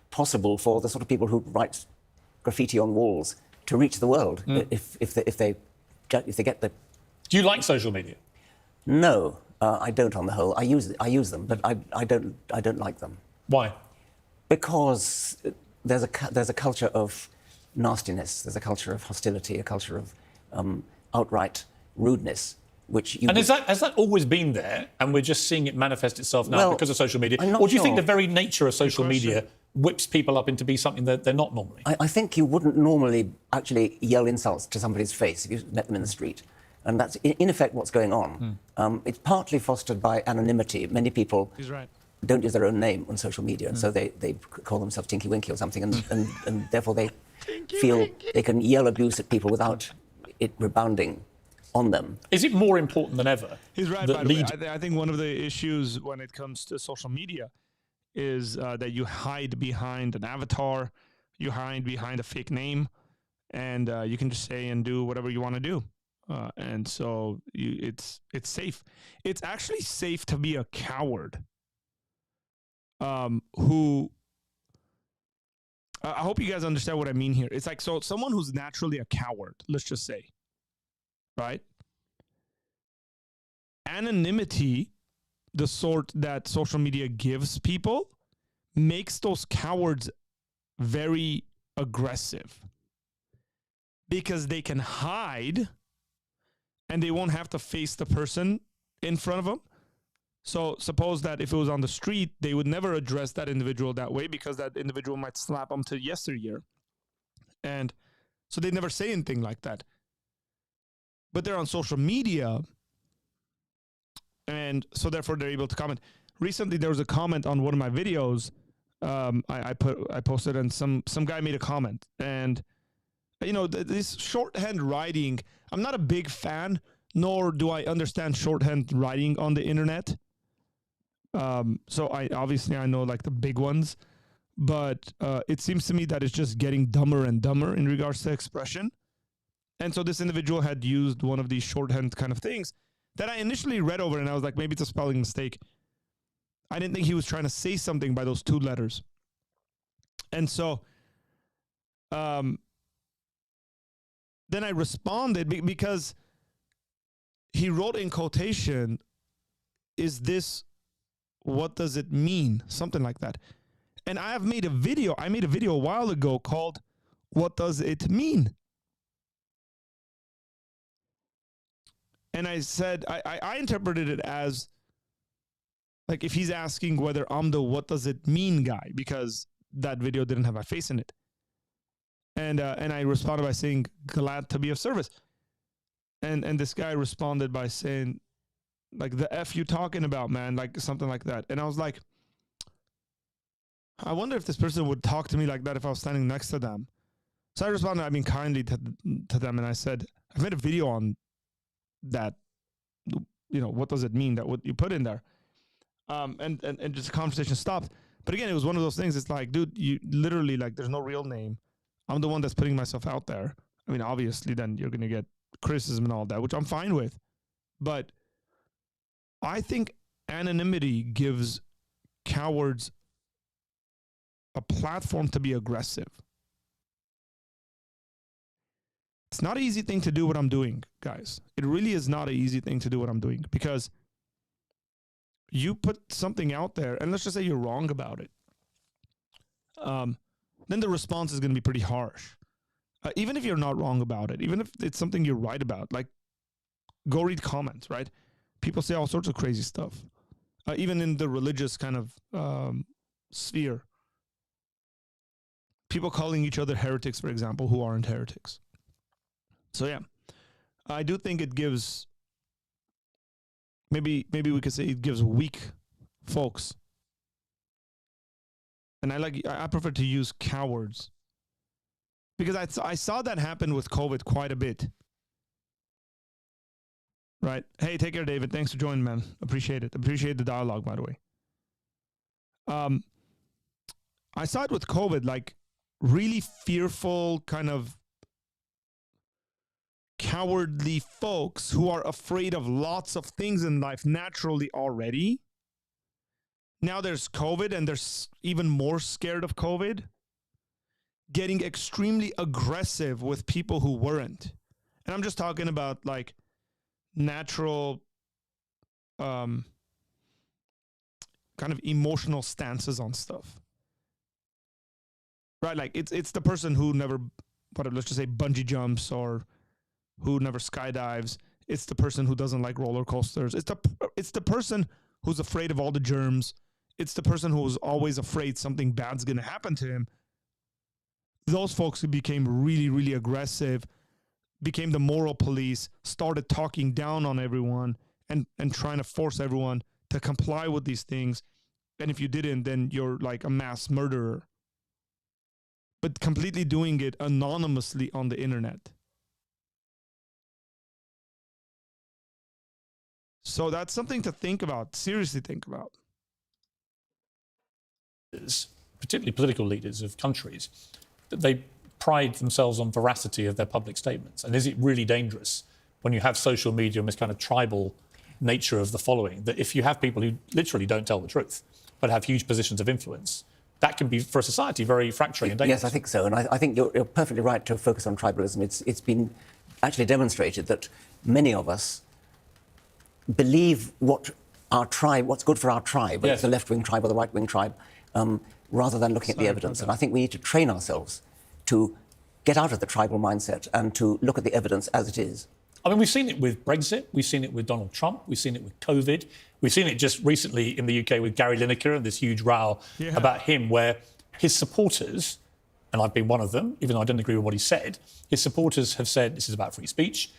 possible for the sort of people who write graffiti on walls to reach the world if they get the. Do you like social media? No, I don't. On the whole, I use them, but I don't like them Why? because there's a culture of nastiness. There's a culture of hostility, a culture of outright rudeness, which you. And has that always been there, and we're just seeing it manifest itself now Well, because of social media? I'm not Or do you think sure. the very nature of social media whips people up into be something that they're not normally? I think you wouldn't normally actually yell insults to somebody's face if you met them in the street. And that's, in effect, what's going on. It's partly fostered by anonymity. Many people He's right. don't use their own name on social media, and so they call themselves Tinky Winky or something, and therefore they feel they can yell abuse at people without it rebounding on them. Is it more important than ever? He's right, that by the way. lead- I think one of the issues when it comes to social media is that you hide behind an avatar, you hide behind a fake name, and you can just say and do whatever you want to do. And so it's safe. It's actually safe to be a coward. Who I hope you guys understand what I mean here. It's like, so someone who's naturally a coward, let's just say, right? Anonymity, the sort that social media gives people, makes those cowards very aggressive because they can hide and they won't have to face the person in front of them. So suppose that if it was on the street, they would never address that individual that way because that individual might slap them to yesteryear. And so they never say anything like that. But they're on social media, and so therefore they're able to comment. Recently, there was a comment on one of my videos. I posted, and some guy made a comment. And, you know, this shorthand writing, I'm not a big fan, nor do I understand shorthand writing on the internet. So I know like the big ones, but it seems to me that it's just getting dumber and dumber in regards to expression. And so this individual had used one of these shorthand kind of things that I initially read over, and I was like, maybe it's a spelling mistake. I didn't think he was trying to say something by those two letters. And so then I responded because he wrote in quotation, "Is this, what does it mean?" Something like that. And I made a video a while ago called "What Does It Mean?" And I said, I interpreted it as like if he's asking whether I'm the "what does it mean" guy, because that video didn't have my face in it. And I responded by saying, "Glad to be of service." And this guy responded by saying, like, "The F you talking about, man?" Like something like that. And I was like, I wonder if this person would talk to me like that if I was standing next to them. So I responded, kindly to them, and I said, I've made a video on that, you know, what does it mean, that what you put in there? And just the conversation stopped. But again, it was one of those things. It's like, dude, you literally, like, there's no real name. I'm the one that's putting myself out there. I mean, obviously, then you're going to get criticism and all that, which I'm fine with. But I think anonymity gives cowards a platform to be aggressive. It's not an easy thing to do what I'm doing, guys. It really is not an easy thing to do what I'm doing, because you put something out there, and let's just say you're wrong about it. Then the response is going to be pretty harsh. Even if you're not wrong about it, even if it's something you're right about, like, go read comments, right? People say all sorts of crazy stuff. even in the religious kind of sphere. People calling each other heretics, for example, who aren't heretics. So yeah, I do think it gives, maybe we could say it gives weak folks, and I prefer to use cowards, because I saw that happen with COVID quite a bit. Right. Hey, take care, David. Thanks for joining, man. Appreciate it. Appreciate the dialogue, by the way. I saw it with COVID, like really fearful, kind of cowardly folks who are afraid of lots of things in life naturally already. Now there's COVID and they're even more scared of COVID, getting extremely aggressive with people who weren't. And I'm just talking about like natural kind of emotional stances on stuff, right? Like it's the person who never, let's just say bungee jumps, or who never skydives. It's the person who doesn't like roller coasters. It's the person who's afraid of all the germs. It's the person who's always afraid something bad's going to happen to him. Those folks who became really, really aggressive, became the moral police, started talking down on everyone and trying to force everyone to comply with these things. And if you didn't, then you're like a mass murderer. But completely doing it anonymously on the internet. So that's something to think about, seriously think about. Particularly political leaders of countries, that they pride themselves on veracity of their public statements. And is it really dangerous when you have social media and this kind of tribal nature of the following, that if you have people who literally don't tell the truth but have huge positions of influence, that can be, for a society, very fracturing and dangerous? Yes, I think so. And I think you're perfectly right to focus on tribalism. It's been actually demonstrated that many of us believe what our tribe, what's good for our tribe, whether Yes. it's the left-wing tribe or the right-wing tribe, rather than looking at the evidence. And I think we need to train ourselves to get out of the tribal mindset and to look at the evidence as it is. I mean, we've seen it with Brexit, we've seen it with Donald Trump, we've seen it with COVID, we've seen it just recently in the UK with Gary Lineker and this huge row about him, where his supporters, and I've been one of them, even though I didn't agree with what he said, his supporters have said this is about free speech.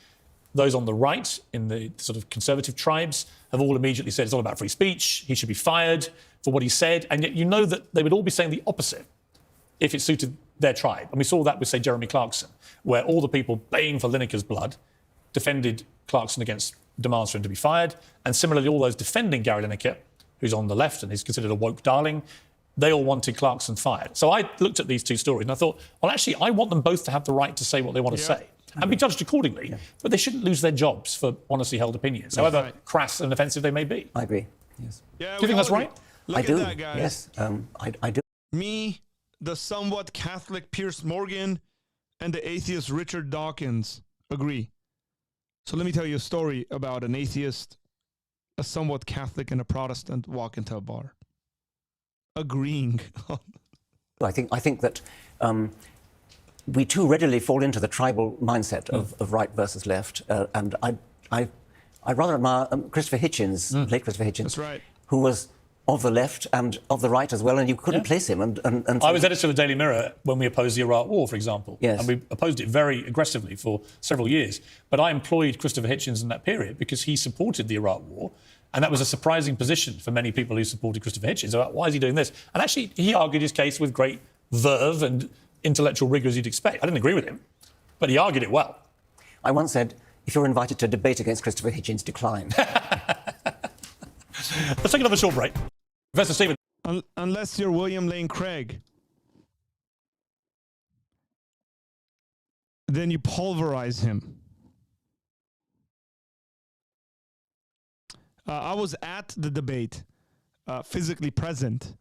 Those on the right, in the sort of conservative tribes, have all immediately said it's all about free speech, he should be fired for what he said, and yet you know that they would all be saying the opposite if it suited their tribe. And we saw that with, say, Jeremy Clarkson, where all the people baying for Lineker's blood defended Clarkson against demands for him to be fired. And similarly, all those defending Gary Lineker, who's on the left and is considered a woke darling, they all wanted Clarkson fired. So I looked at these two stories and I thought, well, actually, I want them both to have the right to say what they want to say and be judged accordingly. But they shouldn't lose their jobs for honestly held opinions, however crass and offensive they may be. I agree, yes. Yeah, Do you think that's right? Look I at do, that, guys. yes, I do. Me, the somewhat Catholic Piers Morgan, and the atheist Richard Dawkins agree. So let me tell you a story about an atheist, a somewhat Catholic, and a Protestant walk into a bar. Agreeing. I think that we too readily fall into the tribal mindset of right versus left, and I rather admire Christopher Hitchens, late Christopher Hitchens, That's right. who was of the left and of the right as well, and you couldn't place him. And I was editor of the Daily Mirror when we opposed the Iraq War, for example. Yes. And we opposed it very aggressively for several years. But I employed Christopher Hitchens in that period because he supported the Iraq War. And that was a surprising position for many people who supported Christopher Hitchens. About why is he doing this? And actually, he argued his case with great verve and intellectual rigour as you'd expect. I didn't agree with him, but he argued it well. I once said, if you're invited to debate against Christopher Hitchens, decline. Let's take another short break. Professor Stephen. Unless you're William Lane Craig, then you pulverize him. I was at the debate, physically present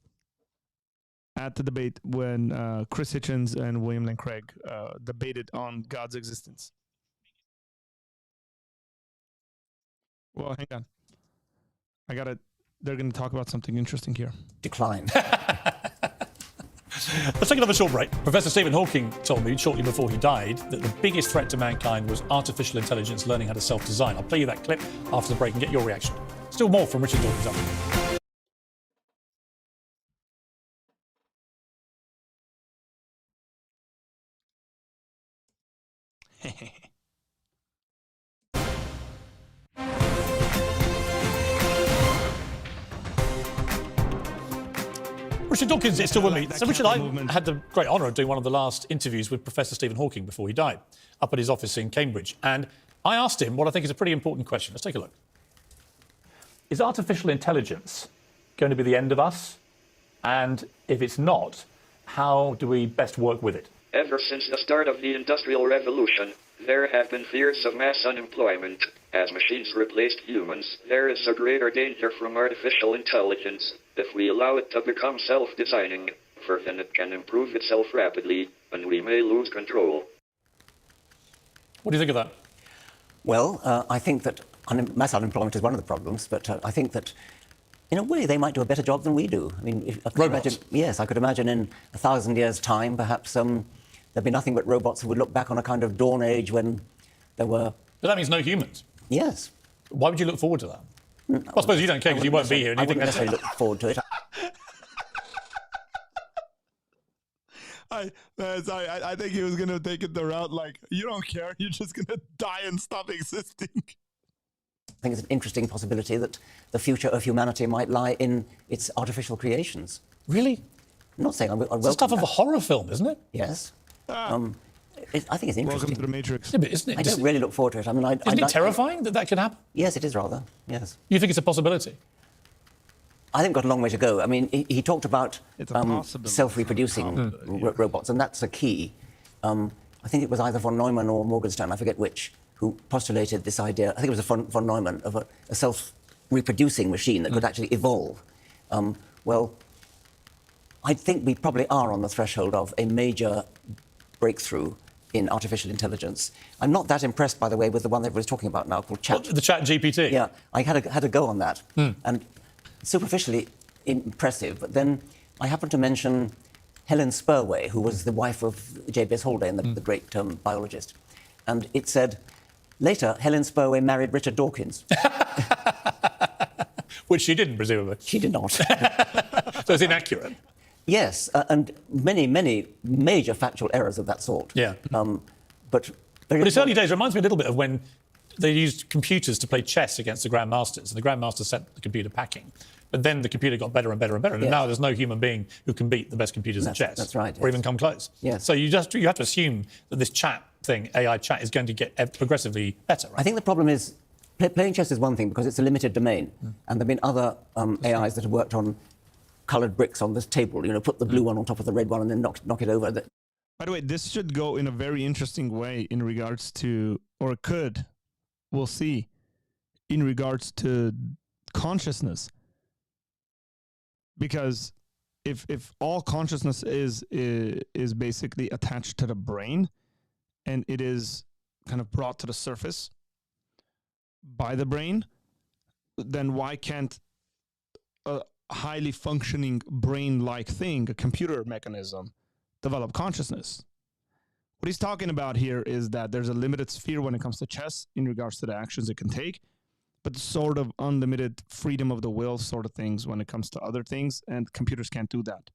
at the debate when Chris Hitchens and William Lane Craig debated on God's existence. Well, hang on. They're going to talk about something interesting here. Decline. Let's take another short break. Professor Stephen Hawking told me shortly before he died that the biggest threat to mankind was artificial intelligence learning how to self-design. I'll play you that clip after the break and get your reaction. Still more from Richard Dawkins. Richard Dawkins is still with me. That So, Richard, I movement. had the great honour of doing one of the last interviews with Professor Stephen Hawking before he died, up at his office in Cambridge. And I asked him what I think is a pretty important question. Let's take a look. Is artificial intelligence going to be the end of us? And if it's not, how do we best work with it? Ever since the start of the Industrial Revolution, there have been fears of mass unemployment. As machines replaced humans, there is a greater danger from artificial intelligence. If we allow it to become self-designing, for then it can improve itself rapidly, and we may lose control. What do you think of that? Well, I think that mass unemployment is one of the problems, but I think that, in a way, they might do a better job than we do. I mean, I could imagine, yes, I could imagine in 1,000 years' time, perhaps there'd be nothing but robots who would look back on a kind of dawn age when there were... But that means no humans. Yes. Why would you look forward to that? Well, I suppose you don't care because you won't be here. And I you think wouldn't that's necessarily look forward to it. I think he was going to take it the route like, you don't care, you're just going to die and stop existing. I think it's an interesting possibility that the future of humanity might lie in its artificial creations. Really? I'm not saying I welcome It's the stuff of that. a horror film, isn't it? Yes. I think it's interesting. Welcome to the Matrix. Yeah, but isn't it? I don't really look forward to it. I mean, Isn't it terrifying that could happen? Yes, it is rather. Yes. You think it's a possibility? I think we've got a long way to go. I mean, he talked about It's a possibility. self-reproducing robots, and that's a key. I think it was either von Neumann or Morgenstern, I forget which, who postulated this idea. I think it was von Neumann of a self-reproducing machine that could actually evolve. Well, I think we probably are on the threshold of a major breakthrough in artificial intelligence. I'm not that impressed, by the way, with the one that everybody's talking about now called Chat. The Chat GPT? Yeah, I had a go on that. And superficially impressive, but then I happened to mention Helen Spurway, who was the wife of J.B.S. Haldane, the great biologist. And it said, later, Helen Spurway married Richard Dawkins. Which she didn't, presumably. She did not. So it's inaccurate. Yes, and many, many major factual errors of that sort. Yeah. But it's early days. It reminds me a little bit of when they used computers to play chess against the grandmasters, and the grandmasters sent the computer packing. But then the computer got better and better and better, and Yes. now there's no human being who can beat the best computers at chess. That's right, Or yes. even come close. Yes. So you have to assume that this chat thing, AI chat, is going to get progressively better, right? I think the problem is playing chess is one thing because it's a limited domain, and there have been other AIs that have worked on coloured bricks on this table. You know, put the blue one on top of the red one and then knock it over. By the way, this should go in a very interesting way in regards to, or could, we'll see, in regards to consciousness. Because if all consciousness is basically attached to the brain, and it is kind of brought to the surface by the brain, then why can't a highly functioning brain-like thing, a computer mechanism, develop consciousness? What he's talking about here is that there's a limited sphere when it comes to chess in regards to the actions it can take, but sort of unlimited freedom of the will sort of things when it comes to other things, and computers can't do that.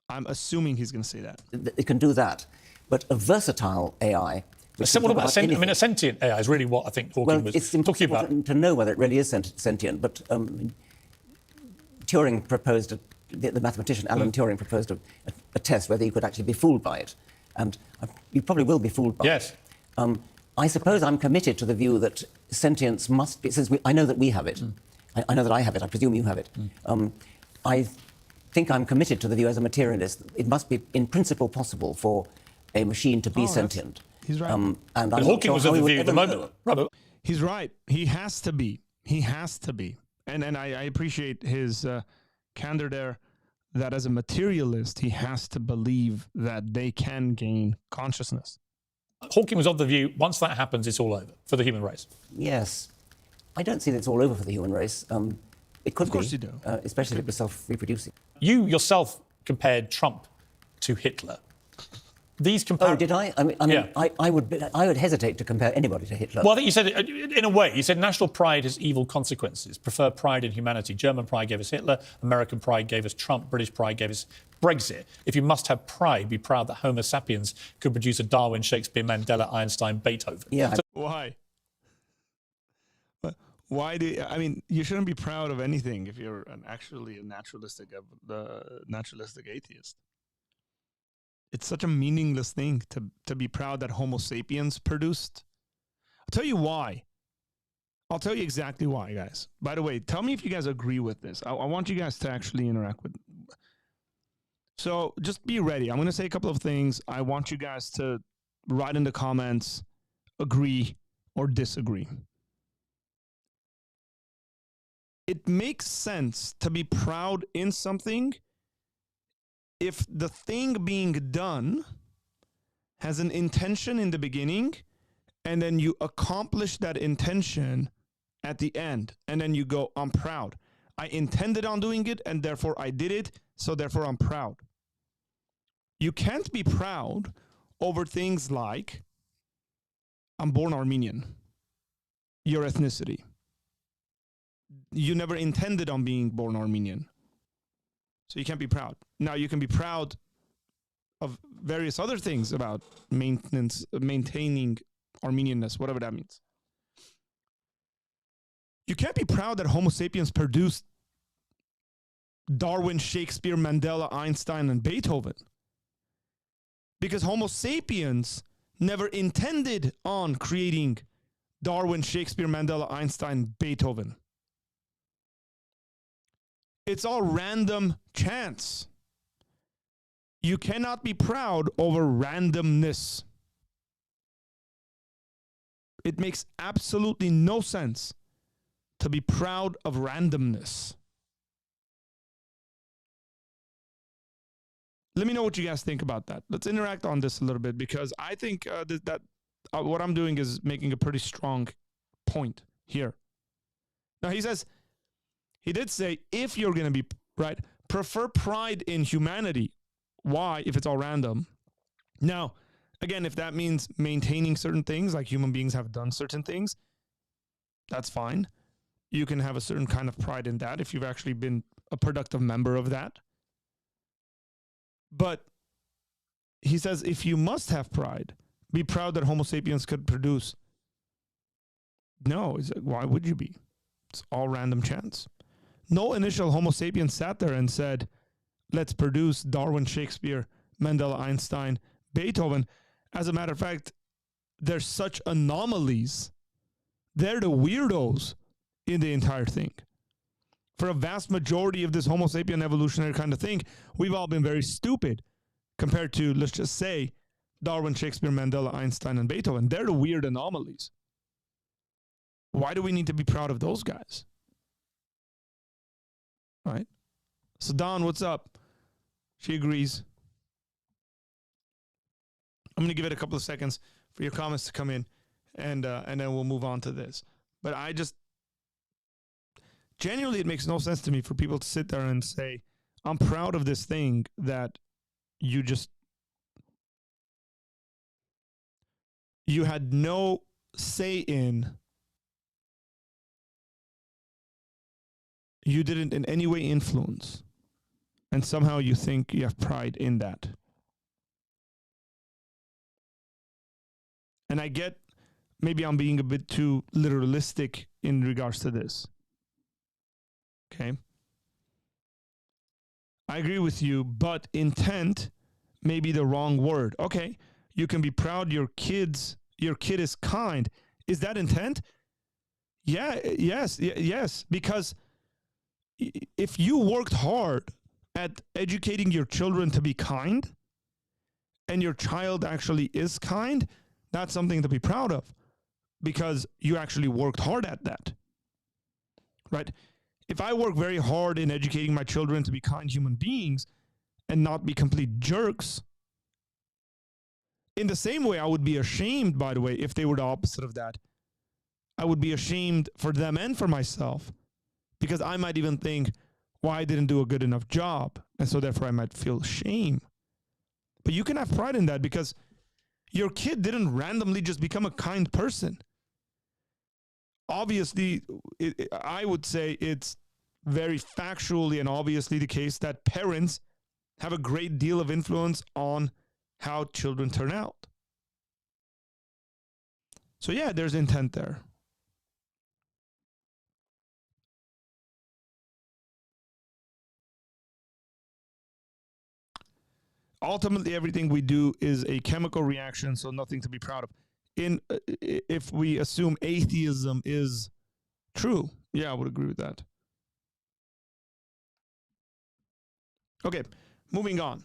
I'm assuming he's going to say that. It can do that, but a versatuile AI. So what about a sentient AI is really what I think Hawking was it's talking about. important to know whether it really is sentient, but Turing proposed, the mathematician Alan Turing proposed a test whether you could actually be fooled by it. And you probably will be fooled by Yes. it. I suppose I'm committed to the view that sentience must be, since I know that we have it, I know that I have it, I presume you have it. I think I'm committed to the view as a materialist, it must be in principle possible for a machine to be sentient. He's right. And But Hawking was of the view at the moment. Robert. He's right. He has to be. He has to be. And I appreciate his candor there, that as a materialist, he has to believe that they can gain consciousness. Hawking was of the view, once that happens, it's all over for the human race. Yes. I don't see that it's all over for the human race. It could be. Of course you do. Especially if it was self-reproducing. You yourself compared Trump to Hitler. these Oh, comparisons. did I? Yeah. I would hesitate to compare anybody to Hitler. Well, I think you said, in a way, you said national pride has evil consequences. Prefer pride in humanity. German pride gave us Hitler. American pride gave us Trump. British pride gave us Brexit. If you must have pride, be proud that Homo sapiens could produce a Darwin, Shakespeare, Mandela, Einstein, Beethoven. Yeah. So, Why? Why do I mean? You shouldn't be proud of anything if you're actually a naturalistic atheist. It's such a meaningless thing to be proud that Homo sapiens produced. I'll tell you why. I'll tell you exactly why, guys. By the way, tell me if you guys agree with this. I want you guys to actually interact with. So just be ready. I'm going to say a couple of things. I want you guys to write in the comments, agree or disagree. It makes sense to be proud in something if the thing being done has an intention in the beginning and then you accomplish that intention at the end and then you go, I'm proud. I intended on doing it and therefore I did it, so therefore I'm proud. You can't be proud over things like, I'm born Armenian, your ethnicity. You never intended on being born Armenian. So you can't be proud. Now you can be proud of various other things about maintaining Armenianness, whatever that means. You can't be proud that Homo sapiens produced Darwin, Shakespeare, Mandela, Einstein, and Beethoven. Because Homo sapiens never intended on creating Darwin, Shakespeare, Mandela, Einstein, Beethoven. It's all random chance. You cannot be proud over randomness. It makes absolutely no sense to be proud of randomness. Let me know what you guys think about that. Let's interact on this a little bit because I think that what I'm doing is making a pretty strong point here. Now he did say, if you're going to be, right, prefer pride in humanity. Why, if it's all random? Now, again, if that means maintaining certain things, like human beings have done certain things, that's fine. You can have a certain kind of pride in that if you've actually been a productive member of that. But he says, if you must have pride, be proud that Homo sapiens could produce. No, why would you be? It's all random chance. No initial Homo sapiens sat there and said, let's produce Darwin, Shakespeare, Mandela, Einstein, Beethoven. As a matter of fact, they're such anomalies. They're the weirdos in the entire thing. For a vast majority of this Homo sapien evolutionary kind of thing, we've all been very stupid compared to, let's just say, Darwin, Shakespeare, Mandela, Einstein, and Beethoven. They're the weird anomalies. Why do we need to be proud of those guys? Right? So Dawn, what's up? She agrees. I'm going to give it a couple of seconds for your comments to come in, and then we'll move on to this. But I just, genuinely, it makes no sense to me for people to sit there and say, I'm proud of this thing that you had no say in. You didn't in any way influence. And somehow you think you have pride in that. And I get, maybe I'm being a bit too literalistic in regards to this. Okay? I agree with you, but intent may be the wrong word. Okay, you can be proud your kid is kind. Is that intent? Yeah, yes, because if you worked hard at educating your children to be kind, and your child actually is kind, that's something to be proud of because you actually worked hard at that, right? If I work very hard in educating my children to be kind human beings and not be complete jerks, in the same way, I would be ashamed, by the way, if they were the opposite of that. I would be ashamed for them and for myself because I might even think, well, I didn't do a good enough job. And so therefore I might feel shame. But you can have pride in that because your kid didn't randomly just become a kind person. Obviously, I would say it's very factually and obviously the case that parents have a great deal of influence on how children turn out. So yeah, there's intent there. Ultimately, everything we do is a chemical reaction, so nothing to be proud of. If we assume atheism is true, yeah, I would agree with that. Okay, moving on.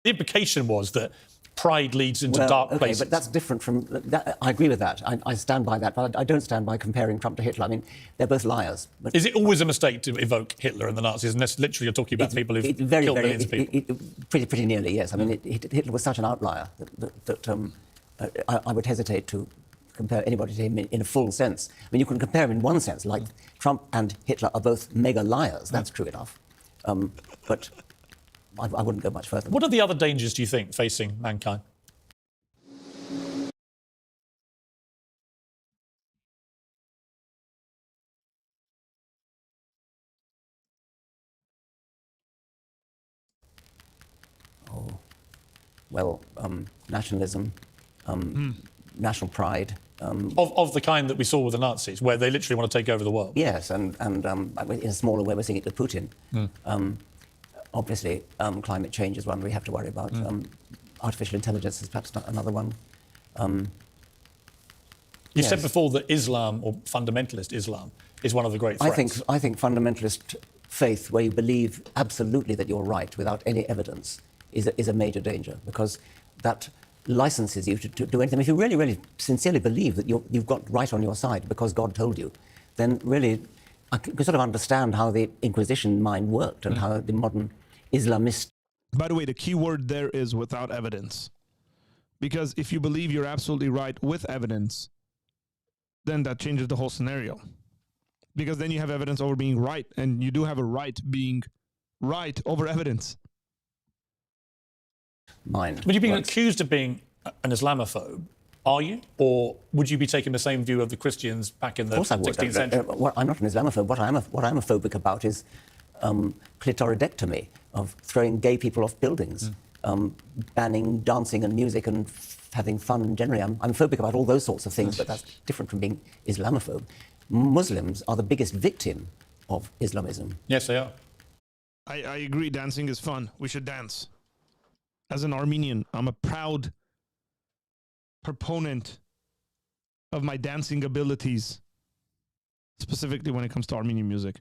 The implication was that pride leads into dark places. But that's different from that. I agree with that. I stand by that, but I don't stand by comparing Trump to Hitler. I mean, they're both liars. But is it always a mistake to evoke Hitler and the Nazis? And that's literally, you're talking about people who've killed millions of people. Pretty nearly, yes. I mean, Hitler was such an outlier that I would hesitate to compare anybody to him in a full sense. I mean, you can compare him in one sense, like Trump and Hitler are both mega liars. That's true enough. But I wouldn't go much further. What are the other dangers, do you think, facing mankind? Well, nationalism, national pride. Of the kind that we saw with the Nazis, where they literally want to take over the world. Yes, and in a smaller way, we're seeing it with Putin. Obviously, climate change is one we have to worry about. Artificial intelligence is perhaps another one. You said before that Islam, or fundamentalist Islam, is one of the great threats. I think fundamentalist faith, where you believe absolutely that you're right without any evidence, is a major danger, because that licenses you to do anything. If you really, really sincerely believe that you've got right on your side because God told you, then really I can sort of understand how the Inquisition mind worked and how the modern Islamist... By the way, the key word there is without evidence. Because if you believe you're absolutely right with evidence, then that changes the whole scenario. Because then you have evidence over being right, and you do have a right being right over evidence. Mind. But you're being accused of being an Islamophobe, are you? Or would you be taking the same view of the Christians back in the 16th century? I'm not an Islamophobe. What I'm phobic about is clitoridectomy, of throwing gay people off buildings, banning dancing and music and having fun generally. I'm phobic about all those sorts of things, but that's different from being Islamophobe. Muslims are the biggest victim of Islamism. Yes, they are. I agree, dancing is fun. We should dance. As an Armenian, I'm a proud proponent of my dancing abilities, specifically when it comes to Armenian music.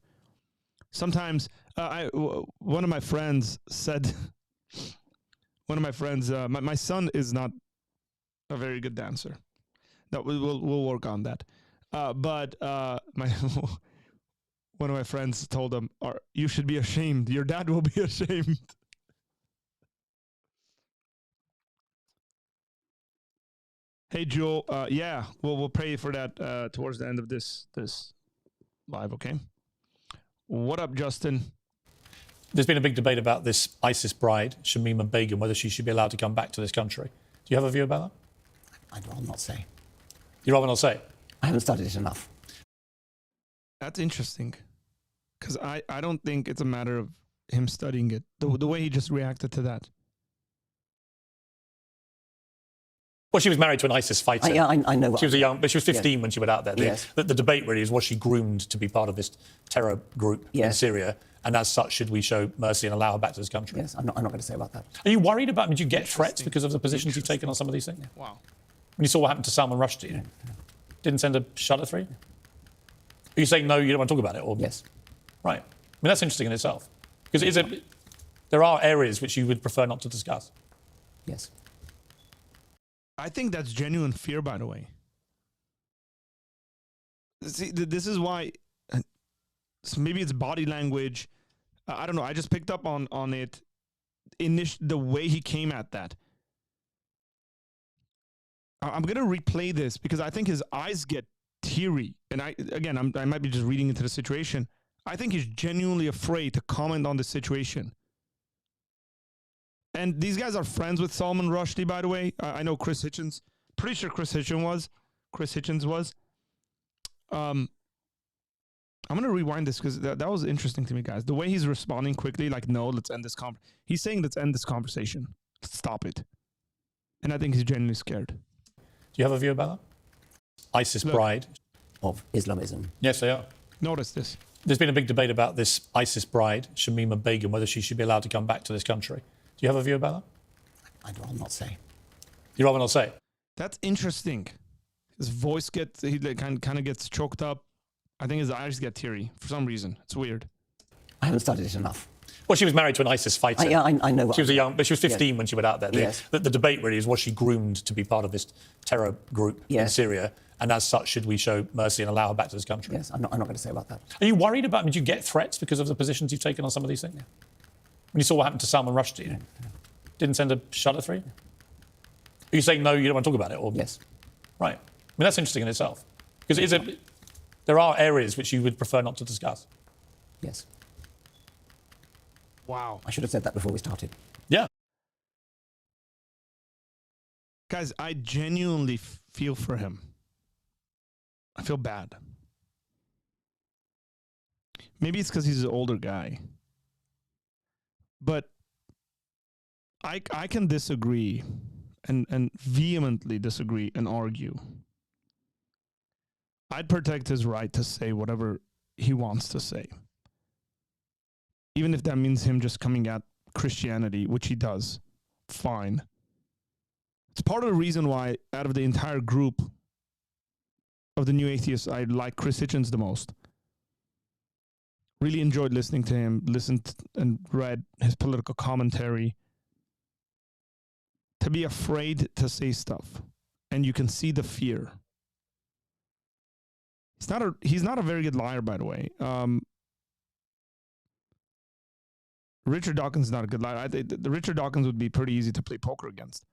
Sometimes, one of my friends said, my son is not a very good dancer. That we'll work on that. But one of my friends told him, "You should be ashamed. Your dad will be ashamed." Hey, Joel. Yeah, we'll pray for that towards the end of this live. Okay. What up, Justin? There's been a big debate about this ISIS bride, Shamima Begum, whether she should be allowed to come back to this country. Do you have a view about that? I'll not say. You'd rather not say? I haven't studied it enough. That's interesting, because I don't think it's a matter of him studying it. The way he just reacted to that. Well, she was married to an ISIS fighter. Yeah, I know. She was but she was 15 when she went out there. The debate really is, was she groomed to be part of this terror group in Syria? And as such, should we show mercy and allow her back to this country? Yes, I'm not going to say about that. Are you worried about, did you get threats because of the positions you've taken on some of these things? Wow. When you saw what happened to Salman Rushdie, didn't send a shudder through you? Are you saying, no, you don't want to talk about it? Or? Yes. Right. I mean, that's interesting in itself. Because there are areas which you would prefer not to discuss. Yes. I think that's genuine fear, by the way. See, this is why maybe it's body language. I don't know. I just picked up on it. The way he came at that. I'm going to replay this because I think his eyes get teary. And I might be just reading into the situation. I think he's genuinely afraid to comment on the situation. And these guys are friends with Salman Rushdie, by the way. I know Chris Hitchens. Pretty sure Chris Hitchens was. I'm going to rewind this because that was interesting to me, guys. The way he's responding quickly, like, no, let's end this conversation. He's saying, let's end this conversation. Let's stop it. And I think he's genuinely scared. Do you have a view about that? ISIS bride. Of Islamism. Yes, they are. Notice this. There's been a big debate about this ISIS bride, Shamima Begum, whether she should be allowed to come back to this country. Do you have a view about that? I'd rather not say. You'd rather not say? That's interesting. His voice he kind of gets choked up. I think his eyes get teary for some reason. It's weird. I haven't studied it enough. Well, she was married to an ISIS fighter. I know. She was but she was 15 when she went out there. Yes. The debate really is, was she groomed to be part of this terror group in Syria? And as such, should we show mercy and allow her back to this country? Yes, I'm not going to say about that. Are you worried about, do you get threats because of the positions you've taken on some of these things? Yeah. When you saw what happened to Salman Rushdie, didn't send a shudder through you? Are you saying no, you don't want to talk about it? Or? Yes. Right. I mean, that's interesting in itself. Because there are areas which you would prefer not to discuss. Yes. Wow. I should have said that before we started. Yeah. Guys, I genuinely feel for him. I feel bad. Maybe it's because he's an older guy. But I can disagree and vehemently disagree and argue. I'd protect his right to say whatever he wants to say. Even if that means him just coming at Christianity, which he does. Fine. It's part of the reason why, out of the entire group of the new atheists, I like Chris Hitchens the most. Really enjoyed listening to him, listened and read his political commentary. To be afraid to say stuff, and you can see the fear. He's not a very good liar, by the way. Richard Dawkins is not a good liar. I think the Richard Dawkins would be pretty easy to play poker against.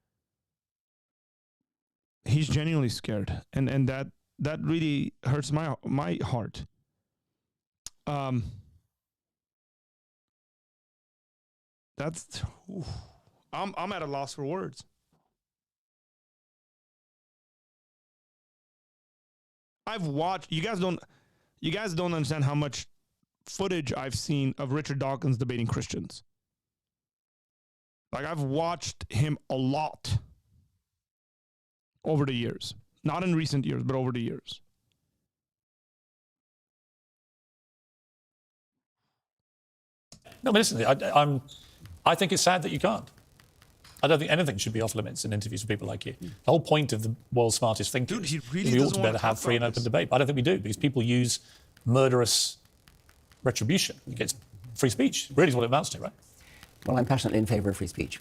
He's genuinely scared, and that really hurts my heart. I'm at a loss for words. I've watched. You guys don't understand how much footage I've seen of Richard Dawkins debating Christians. Like, I've watched him a lot over the years. Not in recent years, but over the years. No, but listen, I think it's sad that you can't. I don't think anything should be off limits in interviews with people like you. The whole point of the world's smartest thinkers Dude, he really is we ought doesn't to be able want to have to free talk and about open this. debate. But I don't think we do, because people use murderous retribution against free speech. Really is what it amounts to, right? Well, I'm passionately in favour of free speech.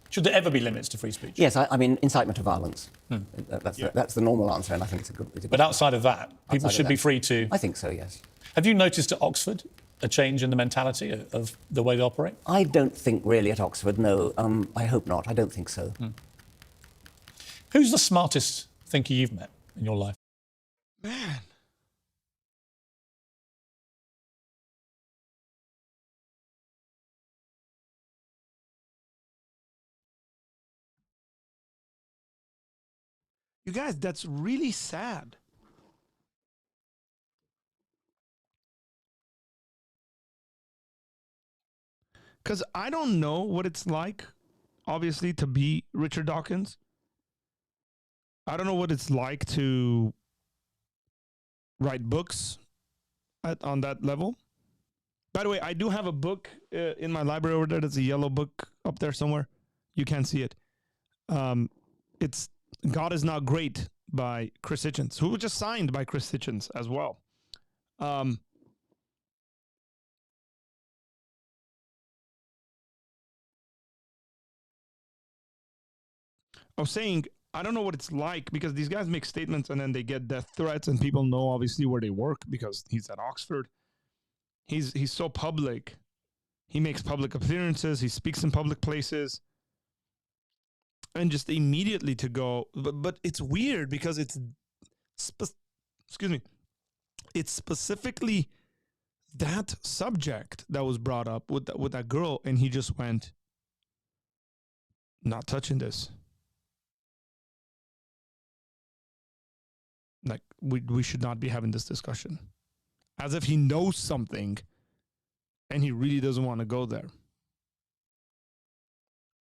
Should there ever be limits to free speech? Yes, I mean, incitement to violence. That's the normal answer, and I think it's a good But outside of that, people Outside of should be that. free to... I think so, yes. Have you noticed at Oxford a change in the mentality of the way they operate? I don't think really at Oxford, no. I hope not. I don't think so. Who's the smartest thinker you've met in your life? Man. You guys, that's really sad. Because I don't know what it's like, obviously, to be Richard Dawkins. I don't know what it's like to write books on that level. By the way, I do have a book in my library over there. There's a yellow book up there somewhere. You can't see it. It's God Is Not Great by Chris Hitchens, who was just signed by Chris Hitchens as well. I was saying, I don't know what it's like, because these guys make statements and then they get death threats, and people know obviously where they work because he's at Oxford. He's so public. He makes public appearances. He speaks in public places. And just immediately to go, but it's weird because it's, it's specifically that subject that was brought up with that girl, and he just went, not touching this. Like, we should not be having this discussion. As if he knows something and he really doesn't want to go there.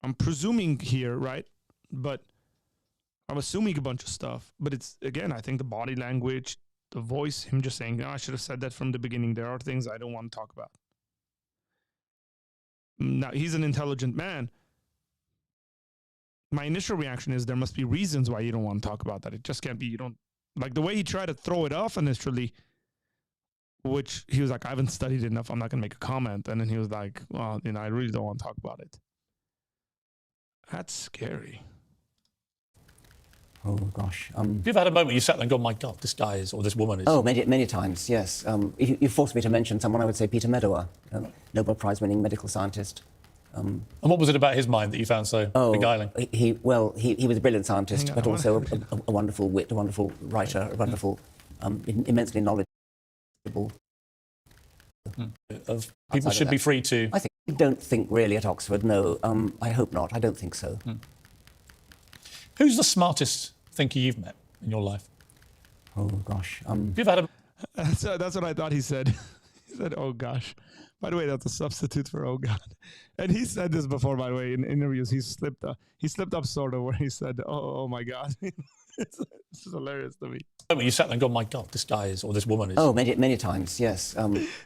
I'm presuming here, right? But I'm assuming a bunch of stuff. But it's, again, I think the body language, the voice, him just saying, I should have said that from the beginning. There are things I don't want to talk about. Now, he's an intelligent man. My initial reaction is there must be reasons why you don't want to talk about that. It just can't be, you don't, like the way he tried to throw it off initially, which he was like, I haven't studied enough, I'm not going to make a comment. And then he was like, well, I really don't want to talk about it. That's scary. Oh, gosh. Have you ever had a moment you sat there and gone, my God, this guy is, or this woman is... Oh, many times, yes. You forced me to mention someone, I would say Peter Medawar, Nobel Prize-winning medical scientist. And what was it about his mind that you found so beguiling? He was a brilliant scientist, but also a wonderful wit, a wonderful writer, a wonderful, immensely knowledgeable. People should be free to... I don't think really at Oxford, no. I hope not. I don't think so. Who's the smartest thinker you've met in your life? Oh, gosh. Have you ever had a... That's what I thought he said. He said, oh, gosh. By the way, that's a substitute for oh, God. And he said this before, by the way, in interviews. He slipped up sort of where he said, oh my God. It's hilarious to me. You sat there and gone, my God, this guy is, or this woman is... Oh, many times, yes.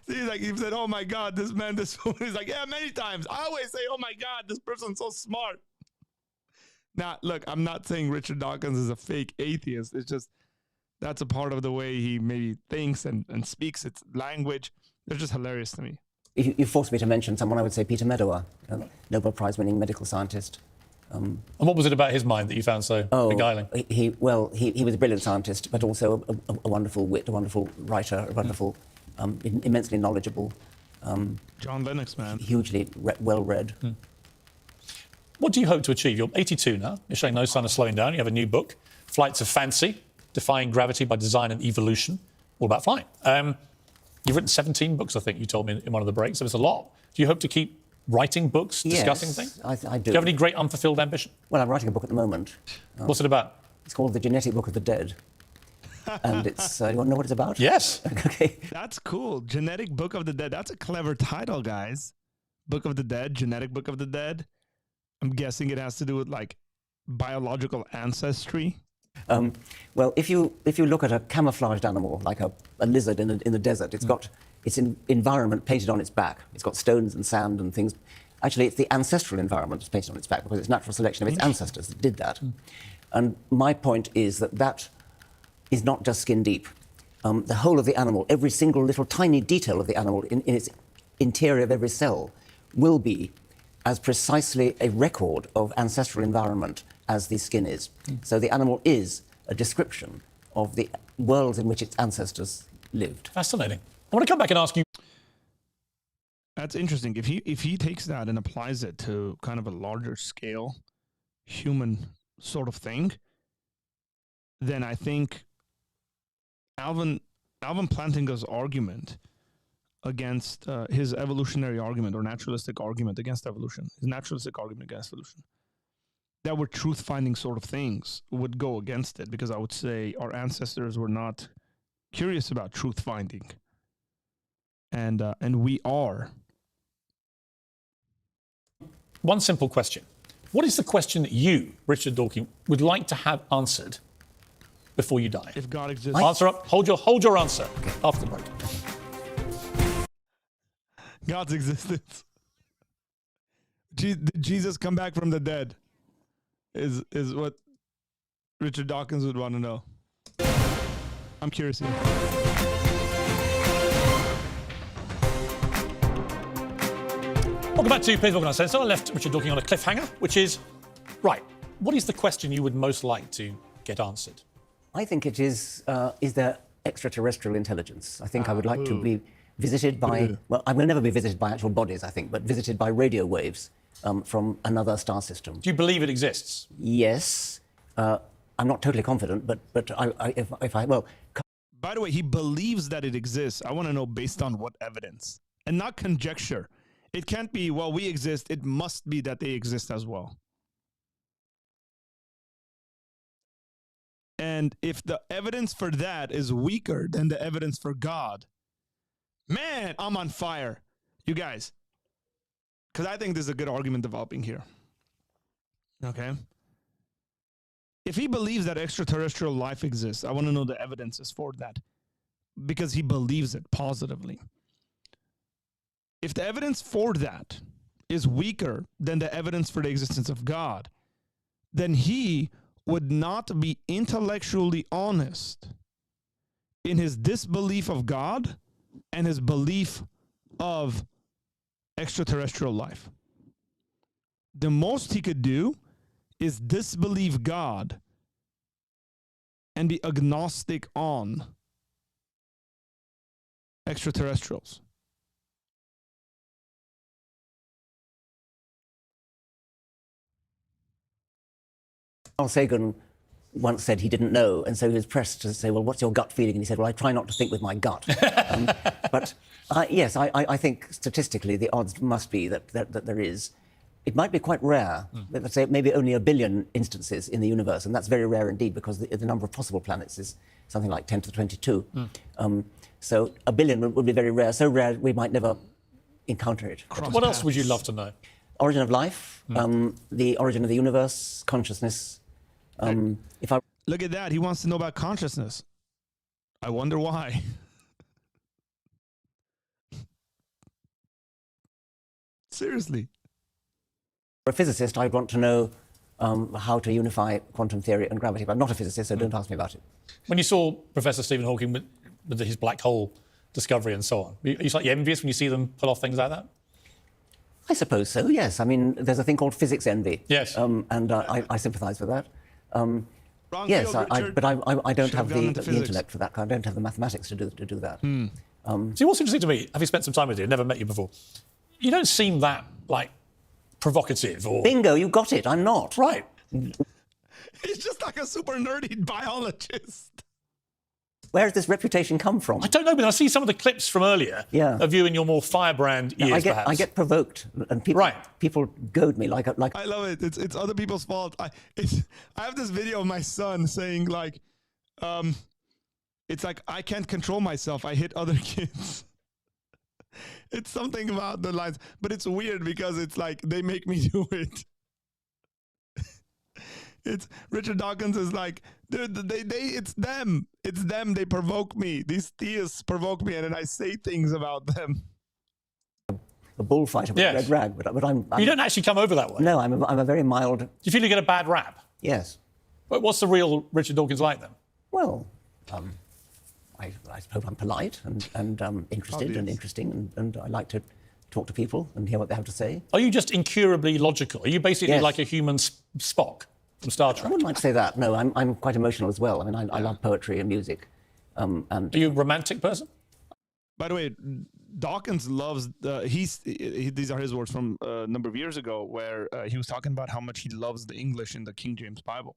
He's like, he said, oh my God, this man, this woman. He's like, yeah, many times. I always say, oh my God, this person's so smart. Now, look, I'm not saying Richard Dawkins is a fake atheist. It's just, that's a part of the way he maybe thinks and speaks. It's language. It's just hilarious to me. You forced me to mention someone, I would say Peter Medawar, Nobel Prize-winning medical scientist. And what was it about his mind that you found so beguiling? He was a brilliant scientist, but also a wonderful wit, a wonderful writer, a wonderful, immensely knowledgeable. John Lennox, man. Hugely well-read. What do you hope to achieve? You're 82 now. You're showing no sign of slowing down. You have a new book, Flights of Fancy, Defying Gravity by Design and Evolution, all about flying. You've written 17 books, I think you told me in one of the breaks. So it's a lot. Do you hope to keep writing books, discussing things? I do. Do you have any great unfulfilled ambition? Well, I'm writing a book at the moment. What's it about? It's called The Genetic Book of the Dead. And it's, you want to know what it's about? Yes. Okay. That's cool. Genetic Book of the Dead. That's a clever title, guys. Book of the Dead, Genetic Book of the Dead. I'm guessing it has to do with like biological ancestry. Well, if you look at a camouflaged animal like a lizard in the desert, it's got its environment painted on its back. It's got stones and sand and things. Actually, it's the ancestral environment that's painted on its back because it's natural selection of its ancestors that did that. And my point is that is not just skin deep. The whole of the animal, every single little tiny detail of the animal in its interior of every cell will be as precisely a record of ancestral environment as the skin is. So the animal is a description of the worlds in which its ancestors lived. Fascinating. I want to come back and ask you... That's interesting. If he takes that and applies it to kind of a larger scale human sort of thing, then I think Alvin Plantinga's argument against his evolutionary argument or naturalistic argument against evolution, his naturalistic argument against evolution, that were truth-finding sort of things would go against it, because I would say our ancestors were not curious about truth-finding, and we are. One simple question. What is the question that you, Richard Dawkins, would like to have answered before you die? If God exists. Answer up. Hold your answer after the break. God's existence. Did Jesus come back from the dead? Is what Richard Dawkins would want to know. I'm curious here. Welcome back to Piers Morgan. So I left Richard Dawkins on a cliffhanger, which is, right, what is the question you would most like to get answered? I think it is there extraterrestrial intelligence? I think I would like to be visited by, well, I will never be visited by actual bodies, I think, but visited by radio waves from another star system. Do you believe it exists? Yes. I'm not totally confident, but if I By the way, he believes that it exists. I want to know based on what evidence and not conjecture. It can't be, well, we exist. It must be that they exist as well. And if the evidence for that is weaker than the evidence for God, man, I'm on fire. You guys, because I think there's a good argument developing here. Okay. If he believes that extraterrestrial life exists, I want to know the evidences for that because he believes it positively. If the evidence for that is weaker than the evidence for the existence of God, then he would not be intellectually honest in his disbelief of God and his belief of extraterrestrial life. The most he could do is disbelieve God and be agnostic on extraterrestrials. Carl Sagan once said he didn't know, and so he was pressed to say, well, what's your gut feeling? And he said, well, I try not to think with my gut. But yes, I think statistically the odds must be that there is. It might be quite rare, let's say maybe only 1 billion instances in the universe, and that's very rare indeed because the number of possible planets is something like 10 to the 22. So 1 billion would be very rare, so rare we might never encounter it. What else would you love to know? Origin of life, the origin of the universe, consciousness. If I Look at that. He wants to know about consciousness. I wonder why. Seriously. were a physicist, I'd want to know how to unify quantum theory and gravity. But I'm not a physicist, so don't ask me about it. When you saw Professor Stephen Hawking with his black hole discovery and so on, are you slightly envious when you see them pull off things like that? I suppose so, yes. I mean, there's a thing called physics envy. Yes. And I sympathise with that. Yes, but I don't have the intellect for that. I don't have the mathematics to do that. See, what's interesting to me, having spent some time with you, never met you before, you don't seem that, like, provocative or... Bingo, you got it. I'm not. Right. He's just like a super nerdy biologist. Where does this reputation come from? I don't know, but I see some of the clips from earlier of you in your more firebrand years, perhaps. I get provoked, and people goad me like. I love it. It's other people's fault. I have this video of my son saying like, it's like I can't control myself. I hit other kids. It's something about the lines, but it's weird because it's like they make me do it. It's Richard Dawkins is like, dude, it's them. It's them. They provoke me. These theists provoke me, and then I say things about them. A bullfighter with a red rag, but I'm. You don't actually come over that way. No, I'm a very mild. Do you feel you get a bad rap? Yes. But what's the real Richard Dawkins like then? Well, I hope I'm polite and interested and interesting, and I like to talk to people and hear what they have to say. Are you just incurably logical? Are you basically like a human Spock from Star Trek? I wouldn't like to say that. No, I'm quite emotional as well. I mean, I love poetry and music. And are you a romantic person? By the way, Dawkins loves these are his words from a number of years ago, where he was talking about how much he loves the English in the King James Bible.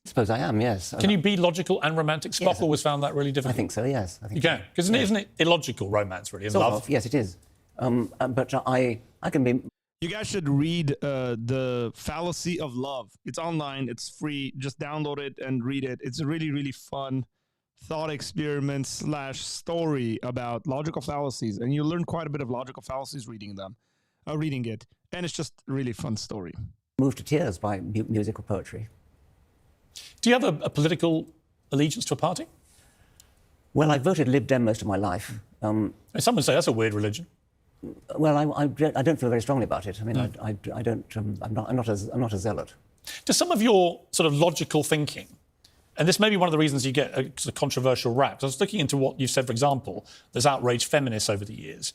I suppose I am, yes. Can you be logical and romantic? Spock always found that really difficult. I think so, yes. I think you can, because isn't it illogical romance, really, and love? Yes, it is. But I can be... You guys should read The Fallacy of Love. It's online. It's free. Just download it and read it. It's a really, really fun thought experiment / story about logical fallacies. And you learn quite a bit of logical fallacies reading it. And it's just a really fun story. Moved to tears by music or poetry. Do you have a political allegiance to a party? Well, I voted Lib Dem most of my life. Some would say that's a weird religion. Well, I don't feel very strongly about it. I mean, I don't. I'm not a zealot. Does some of your sort of logical thinking, and this may be one of the reasons you get a sort of controversial rap. I was looking into what you've said, for example, there's outraged feminists over the years,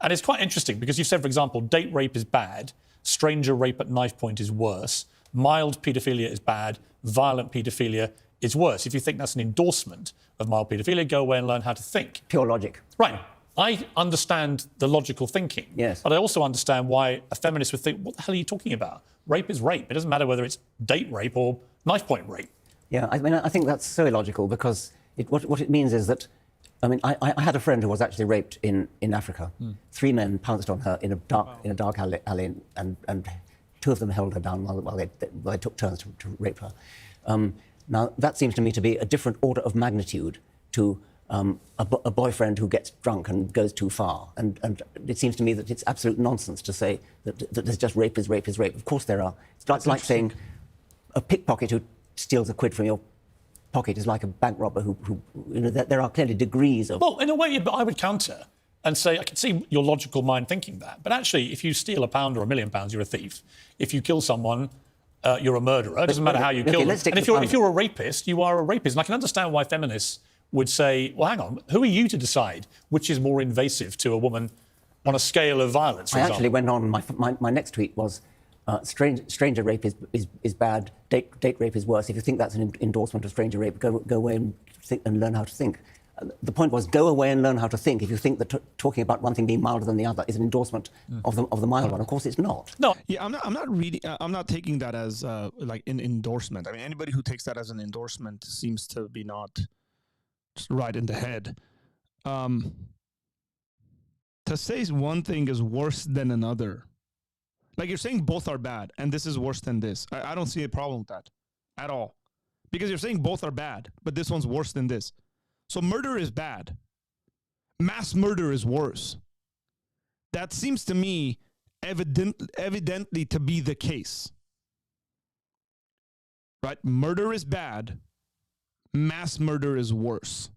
and it's quite interesting because you've said, for example, date rape is bad, stranger rape at knife point is worse, mild paedophilia is bad, violent paedophilia is worse. If you think that's an endorsement of mild paedophilia, go away and learn how to think. Pure logic. Right. I understand the logical thinking. Yes. But I also understand why a feminist would think, what the hell are you talking about? Rape is rape. It doesn't matter whether it's date rape or knife point rape. Yeah, I mean, I think that's so illogical because What it means is that, I mean, I had a friend who was actually raped in Africa. 3 men pounced on her in a dark alley, and 2 of them held her down while they took turns to rape her. Now, that seems to me to be a different order of magnitude to a boyfriend who gets drunk and goes too far. And it seems to me that it's absolute nonsense to say that there's just rape is rape is rape. Of course there are. It's like saying a pickpocket who steals a quid from your pocket is like a bank robber who there are clearly degrees of... Well, in a way, but I would counter and say, I can see your logical mind thinking that. But actually, if you steal £1 or £1 million, you're a thief. If you kill someone, you're a murderer. It doesn't matter how you kill them. And if you're a rapist, you are a rapist. And I can understand why feminists would say, well, hang on, who are you to decide which is more invasive to a woman on a scale of violence, for example? Actually went on, my next tweet was, stranger rape is bad, date rape is worse. If you think that's an endorsement of stranger rape, go away and think and learn how to think. The point was, go away and learn how to think. If you think that talking about one thing being milder than the other is an endorsement of the mild one, of course it's not. No. Yeah, I'm not reading. I'm not taking that as like an endorsement. I mean, anybody who takes that as an endorsement seems to be not just right in the head. To say one thing is worse than another, like you're saying both are bad, and this is worse than this. I don't see a problem with that at all, because you're saying both are bad, but this one's worse than this. So murder is bad. Mass murder is worse. That seems to me evidently to be the case. Right? Murder is bad. Mass murder is worse.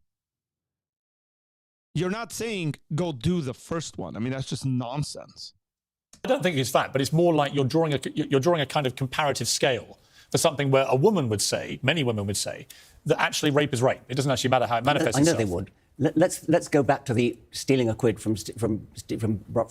You're not saying go do the first one. I mean, that's just nonsense. I don't think it's that, but it's more like you're drawing a kind of comparative scale for something where a woman would say, many women would say, that actually rape is rape. It doesn't actually matter how it manifests itself. I know they would. Let's go back to the stealing a quid from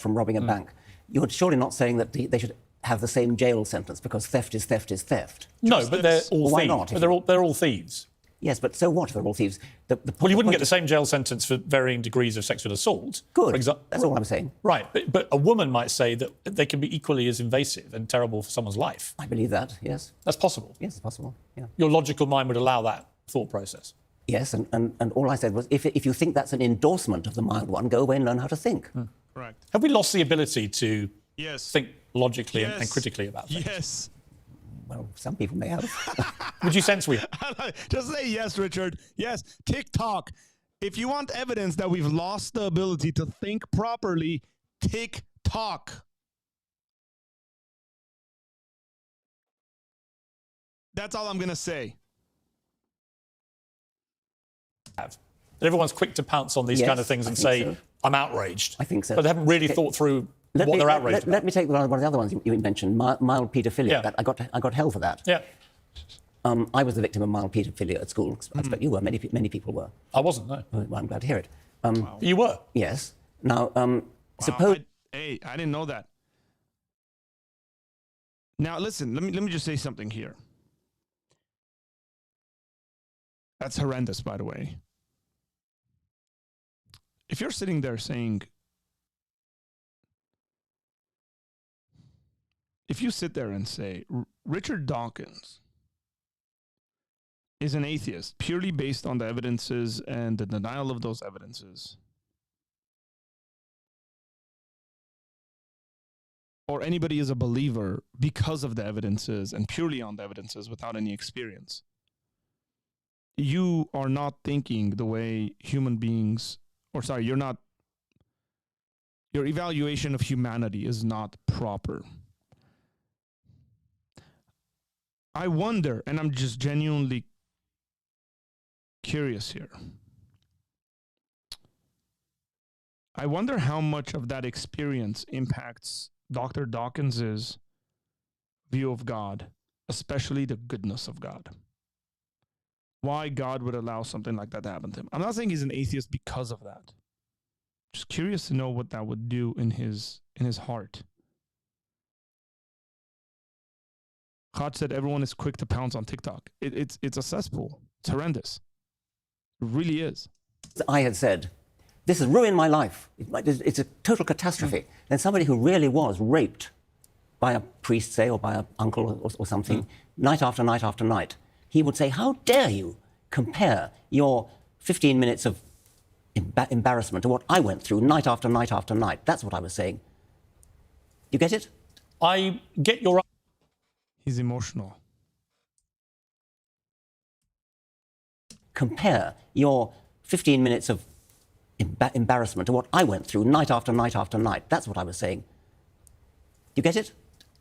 robbing a bank. You're surely not saying that they should have the same jail sentence because theft is theft is theft. No, but they're all thieves. Why not? But they're all thieves. Yes, but so what if they're all thieves? Well, you wouldn't get the same jail sentence for varying degrees of sexual assault. Good. That's all I'm saying. Right, but a woman might say that they can be equally as invasive and terrible for someone's life. I believe that, yes. That's possible. Yes, it's possible, yeah. Your logical mind would allow that thought process. Yes, and all I said was, if you think that's an endorsement of the mild one, go away and learn how to think. Correct. Have we lost the ability to Yes. think logically Yes. and critically about things? Yes. Well, some people may have. Would you sense we... Just say yes, Richard. Yes. TikTok. If you want evidence that we've lost the ability to think properly, TikTok. That's all I'm going to say. That everyone's quick to pounce on these kind of things and say, so. I'm outraged. I think so. But they haven't really thought through what they're outraged about. Let me take one of the other ones you mentioned, mild paedophilia. Yeah. I got hell for that. Yeah. I was the victim of mild paedophilia at school. I expect you were. Many people were. I wasn't, no. Well, I'm glad to hear it. You were? Yes. Now, Wow, I didn't know that. Now, listen, let me just say something here. That's horrendous, by the way. If you're sitting there saying, if you sit there and say, Richard Dawkins is an atheist purely based on the evidences and the denial of those evidences, or anybody is a believer because of the evidences and purely on the evidences without any experience, you are not thinking the way human beings, or sorry, your evaluation of humanity is not proper. I wonder, and I'm just genuinely curious here, I wonder how much of that experience impacts Dr. Dawkins's view of God, especially the goodness of God. Why God would allow something like that to happen to him. I'm not saying he's an atheist because of that. Just curious to know what that would do in his heart. Khat said everyone is quick to pounce on TikTok. It's a cesspool. It's horrendous. It really is. I had said, this has ruined my life. It's a total catastrophe. And somebody who really was raped by a priest, say, or by an uncle or something, night after night after night, he would say, how dare you compare your 15 minutes of embarrassment to what I went through night after night after night. That's what I was saying. You get it? I get your... He's emotional. Compare your 15 minutes of embarrassment to what I went through night after night after night. That's what I was saying. You get it?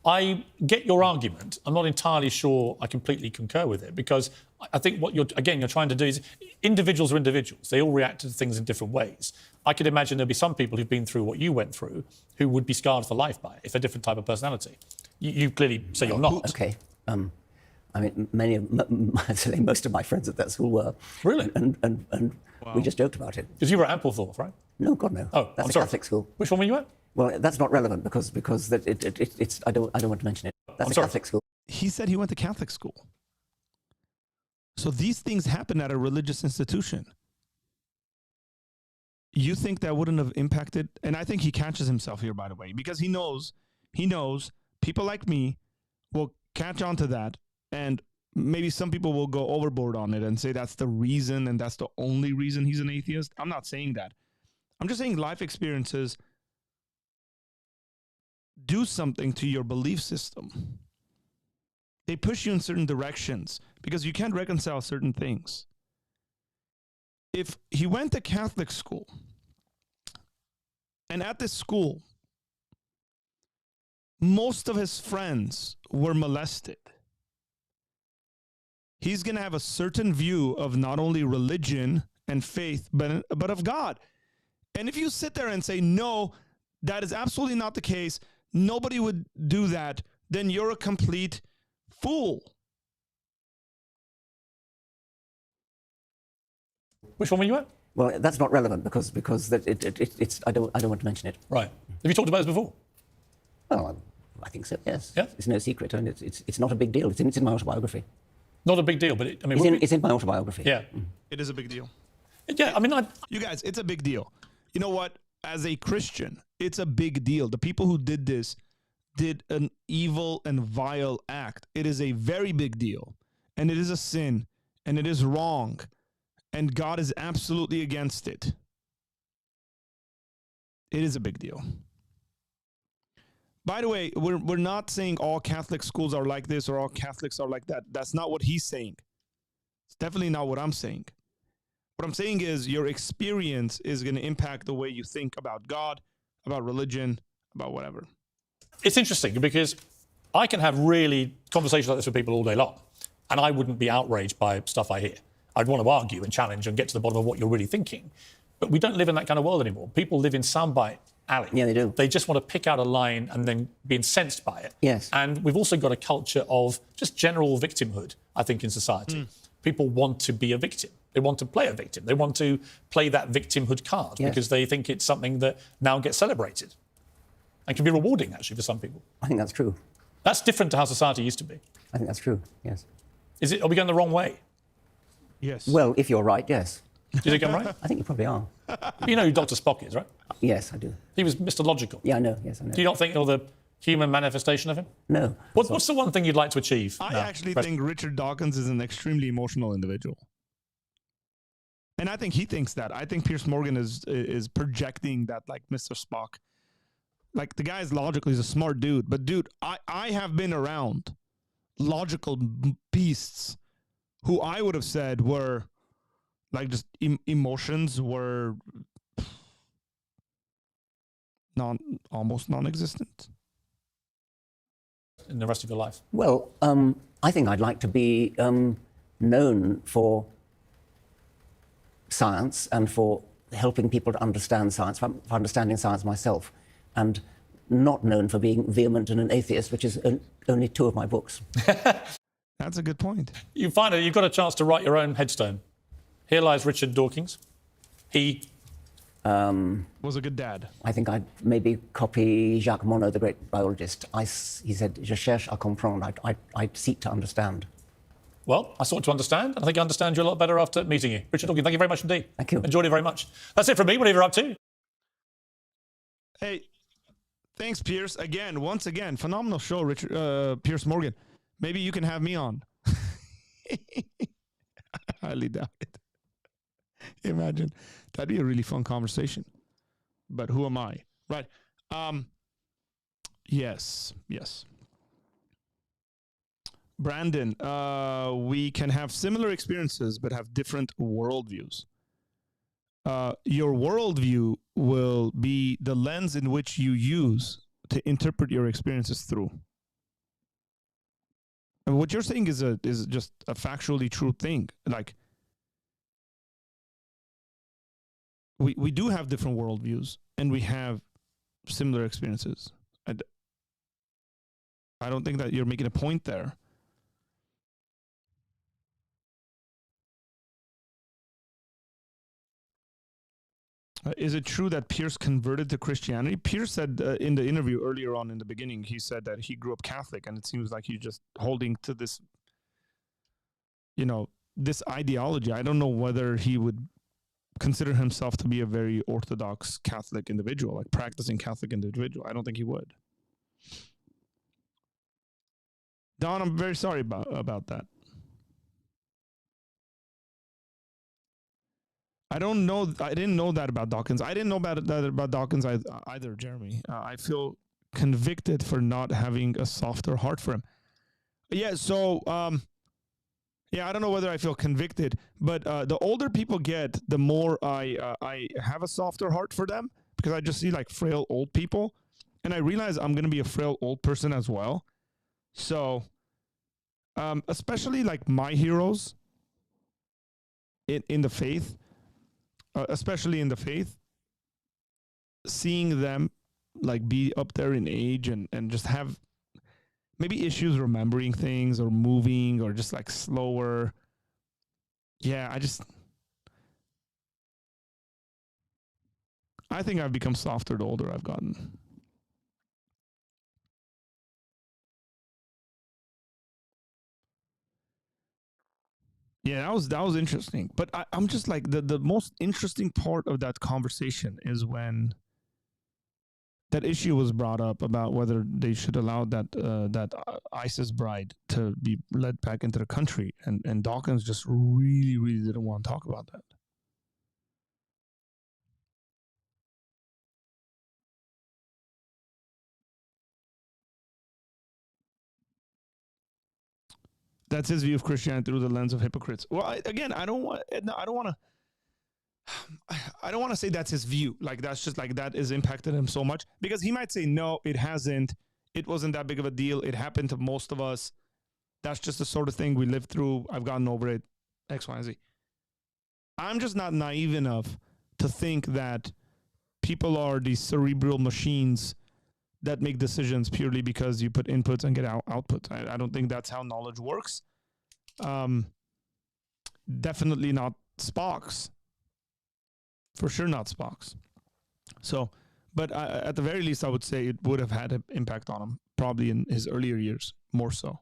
I get your argument. I'm not entirely sure I completely concur with it, because I think what you're trying to do is, individuals are individuals. They all react to things in different ways. I could imagine there'd be some people who've been through what you went through who would be scarred for life by it, if a different type of personality. You clearly say you're not. Okay. I mean, most of my friends at that school were. Really? And we just joked about it. Because you were at Ampleforth, right? No, God, no. Oh, that's I'm a sorry. Catholic school. Which one were you at? Well, that's not relevant because it's I don't want to mention it. That's I'm a sorry. Catholic school. He said he went to Catholic school. So these things happen at a religious institution. You think that wouldn't have impacted? And I think he catches himself here, by the way, because he knows people like me will catch on to that, and maybe some people will go overboard on it and say that's the reason and that's the only reason he's an atheist. I'm not saying that. I'm just saying life experiences do something to your belief system. They push you in certain directions because you can't reconcile certain things. If he went to Catholic school, and at this school, most of his friends were molested, he's going to have a certain view of not only religion and faith, but of God. And if you sit there and say, no, that is absolutely not the case, nobody would do that, then you're a complete fool. Which one were you at? Well, that's not relevant because it's I don't want to mention it. Right. Have you talked about this before? Well, I think so. Yes. Yeah? It's no secret, and it's not a big deal. It's in my autobiography. Not a big deal, but It's in my autobiography. Yeah. It is a big deal. Yeah, I mean, You guys, it's a big deal. You know what? As a Christian, it's a big deal. The people who did this did an evil and vile act. It is a very big deal. And it is a sin. And it is wrong. And God is absolutely against it. It is a big deal. By the way, we're not saying all Catholic schools are like this or all Catholics are like that. That's not what he's saying. It's definitely not what I'm saying. What I'm saying is your experience is going to impact the way you think about God, about religion, about whatever. it's interesting because I can have really conversations like this with people all day long, and I wouldn't be outraged by stuff I hear. I'd want to argue and challenge and get to the bottom of what you're really thinking. But we don't live in that kind of world anymore. People live in soundbite alley. Yeah, they do. They just want to pick out a line and then be incensed by it. Yes. And we've also got a culture of just general victimhood, I think, in society. People want to be a victim. They want to play a victim. They want to play that victimhood card because they think it's something that now gets celebrated and can be rewarding, actually, for some people. I think that's true. That's different to how society used to be. I think that's true, yes. Are we going the wrong way? Yes. Well, if you're right, yes. Do you think I'm right? I think you probably are. You know who Dr. Spock is, right? Yes, I do. He was Mr. Logical. Yeah, I know. Yes, I know. Do you not think you're the human manifestation of him? No. What's the one thing you'd like to achieve? I actually think Richard Dawkins is an extremely emotional individual. And I think he thinks that. I think Piers Morgan is projecting that like Mr. Spock. Like the guy is logical. He's a smart dude. But dude, I have been around logical beasts who I would have said were like just emotions were almost non-existent. In the rest of your life? Well, I think I'd like to be known for science and for helping people to understand science, for understanding science myself, and not known for being vehement and an atheist, which is only 2 of my books. That's a good point. You've got a chance to write your own headstone. Here lies Richard Dawkins. He Was a good dad. I think I'd maybe copy Jacques Monod, the great biologist. He said, "Je cherche à comprendre." I seek to understand. Well, I sought to understand, and I think I understand you a lot better after meeting you. Richard Dawkins, thank you very much indeed. Thank you. Enjoyed it very much. That's it from me. Whatever you're up to. Hey, thanks, Piers. Once again, phenomenal show, Richard Piers Morgan. Maybe you can have me on. Highly doubt it. Imagine. That'd be a really fun conversation. But who am I? Right. Yes. Brandon, we can have similar experiences but have different worldviews. Your worldview will be the lens in which you use to interpret your experiences through. And what you're saying is just a factually true thing. Like, we do have different worldviews and we have similar experiences. I don't think that you're making a point there. Is it true that Piers converted to Christianity? Piers said in the interview earlier on in the beginning, he said that he grew up Catholic, and it seems like he's just holding to this, this ideology. I don't know whether he would consider himself to be a very orthodox Catholic individual, like practicing Catholic individual. I don't think he would. Don, I'm very sorry about that. I don't know. I didn't know that about Dawkins. I didn't know about Dawkins either, Jeremy. I feel convicted for not having a softer heart for him. Yeah, so, I don't know whether I feel convicted, but the older people get, the more I have a softer heart for them, because I just see like frail old people, and I realize I'm going to be a frail old person as well. So, especially like my heroes in the faith, especially in the faith, seeing them like be up there in age and just have maybe issues remembering things or moving or just like slower. Yeah, I think I've become softer the older I've gotten. Yeah, that was interesting. But I'm just like, the most interesting part of that conversation is when that issue was brought up about whether they should allow that ISIS bride to be led back into the country, and Dawkins just really, really didn't want to talk about that. That's his view of Christianity through the lens of hypocrites. Well, I don't want to say that's his view. Like, that's just like, that has impacted him so much, because he might say, no, it hasn't. It wasn't that big of a deal. It happened to most of us. That's just the sort of thing we lived through. I've gotten over it, X, Y, and Z. I'm just not naive enough to think that people are these cerebral machines that make decisions purely because you put inputs and get outputs. I don't think that's how knowledge works. Definitely not Spock's. For sure not Spock's. So, but at the very least, I would say it would have had an impact on him, probably in his earlier years, more so.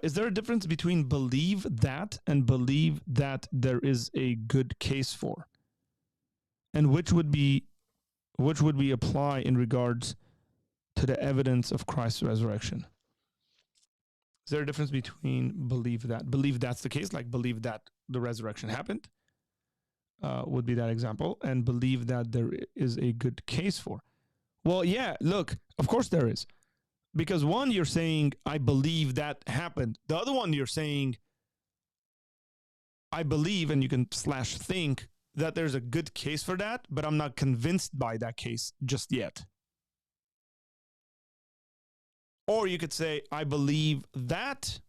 Is there a difference between believe that and believe that there is a good case for? And which would we apply in regards to the evidence of Christ's resurrection? Is there a difference between believe that's the case, like believe that the resurrection happened, would be that example, and believe that there is a good case for? Well, yeah, look, of course there is. Because one, you're saying, I believe that happened. The other one, you're saying, I believe, and you can /think, that there's a good case for that, but I'm not convinced by that case just yet. Or you could say, I believe that,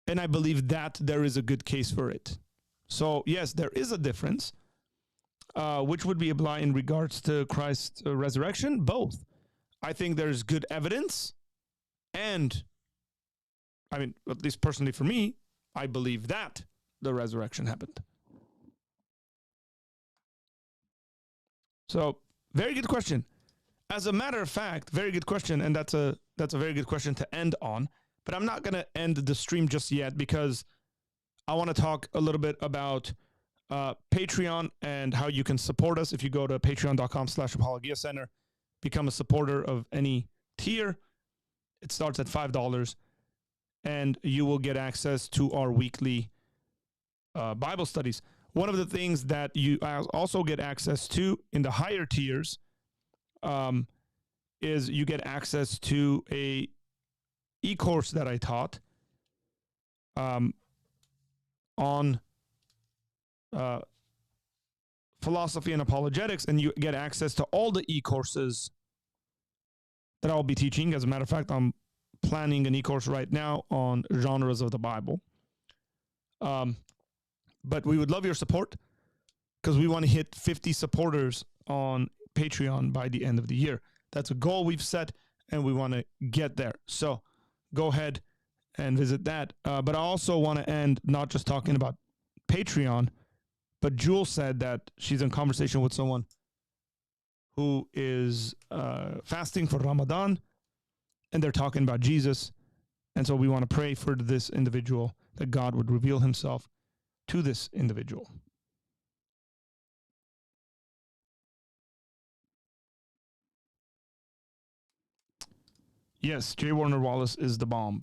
and I believe that there is a good case for it. So, yes, there is a difference, which would be applied in regards to Christ's resurrection. Both. I think there's good evidence, and, I mean, at least personally for me, I believe that the resurrection happened. So, very good question. As a matter of fact, very good question, and that's a very good question to end on. But I'm not going to end the stream just yet, because I want to talk a little bit about Patreon and how you can support us. If you go to patreon.com/Apologia Center, become a supporter of any tier. It starts at $5. and you will get access to our weekly Bible studies. One of the things that you also get access to in the higher tiers is you get access to a e-course that I taught on philosophy and apologetics, and you get access to all the e-courses that I'll be teaching. As a matter of fact, I'm planning an e-course right now on genres of the Bible. But we would love your support because we want to hit 50 supporters on Patreon by the end of the year. That's a goal we've set, and we want to get there. So go ahead and visit that. But I also want to end not just talking about Patreon, but Jewel said that she's in conversation with someone who is fasting for Ramadan, and they're talking about Jesus. And so we want to pray for this individual, that God would reveal himself to this individual. Yes, J. Warner Wallace is the bomb.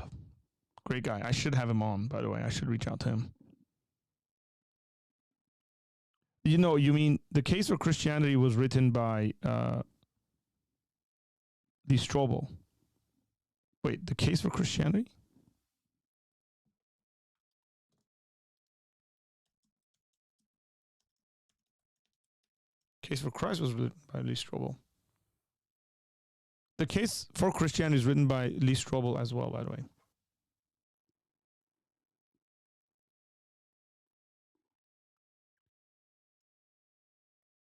Great guy. I should have him on, by the way. I should reach out to him. You know, you mean The Case for Christianity was written by Lee Strobel. Wait, The Case for Christianity? Case for Christ was written by Lee Strobel. The Case for Christianity is written by Lee Strobel as well, by the way.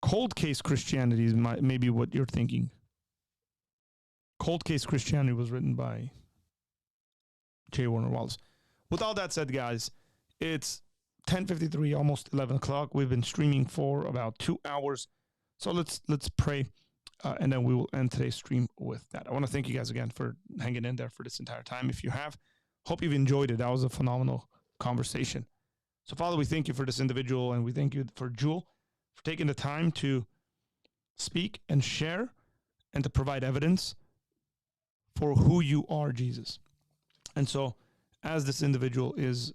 Cold Case Christianity is maybe what you're thinking. Cold Case Christianity was written by J. Warner Wallace. With all that said, guys, it's 10:53, almost 11 o'clock. We've been streaming for about 2 hours. So let's pray, and then we will end today's stream with that. I want to thank you guys again for hanging in there for this entire time. If you have, hope you've enjoyed it. That was a phenomenal conversation. So, Father, we thank you for this individual, and we thank you for Jewel for taking the time to speak and share and to provide evidence for who you are, Jesus. And so, as this individual is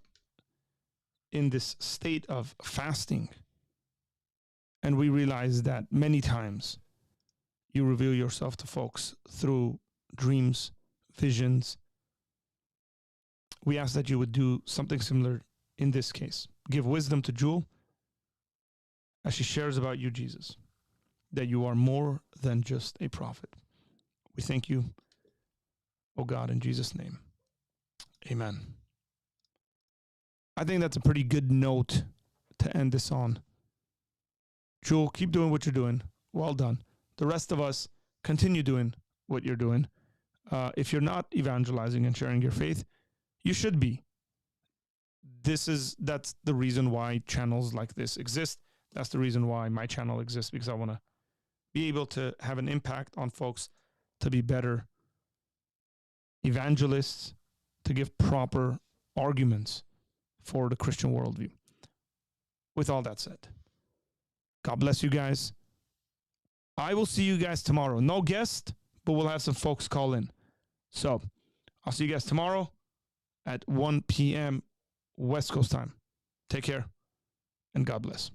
in this state of fasting, and we realize that many times you reveal yourself to folks through dreams, visions, we ask that you would do something similar in this case. Give wisdom to Jewel as she shares about you, Jesus, that you are more than just a prophet. We thank you, oh God, in Jesus' name. Amen. I think that's a pretty good note to end this on. Jewel, keep doing what you're doing. Well done. The rest of us, continue doing what you're doing. If you're not evangelizing and sharing your faith, you should be. That's the reason why channels like this exist. That's the reason why my channel exists, because I want to be able to have an impact on folks to be better evangelists, to give proper arguments for the Christian worldview. With all that said, God bless you guys. I will see you guys tomorrow. No guest, but we'll have some folks call in. So I'll see you guys tomorrow at 1 p.m. West Coast time. Take care, and God bless.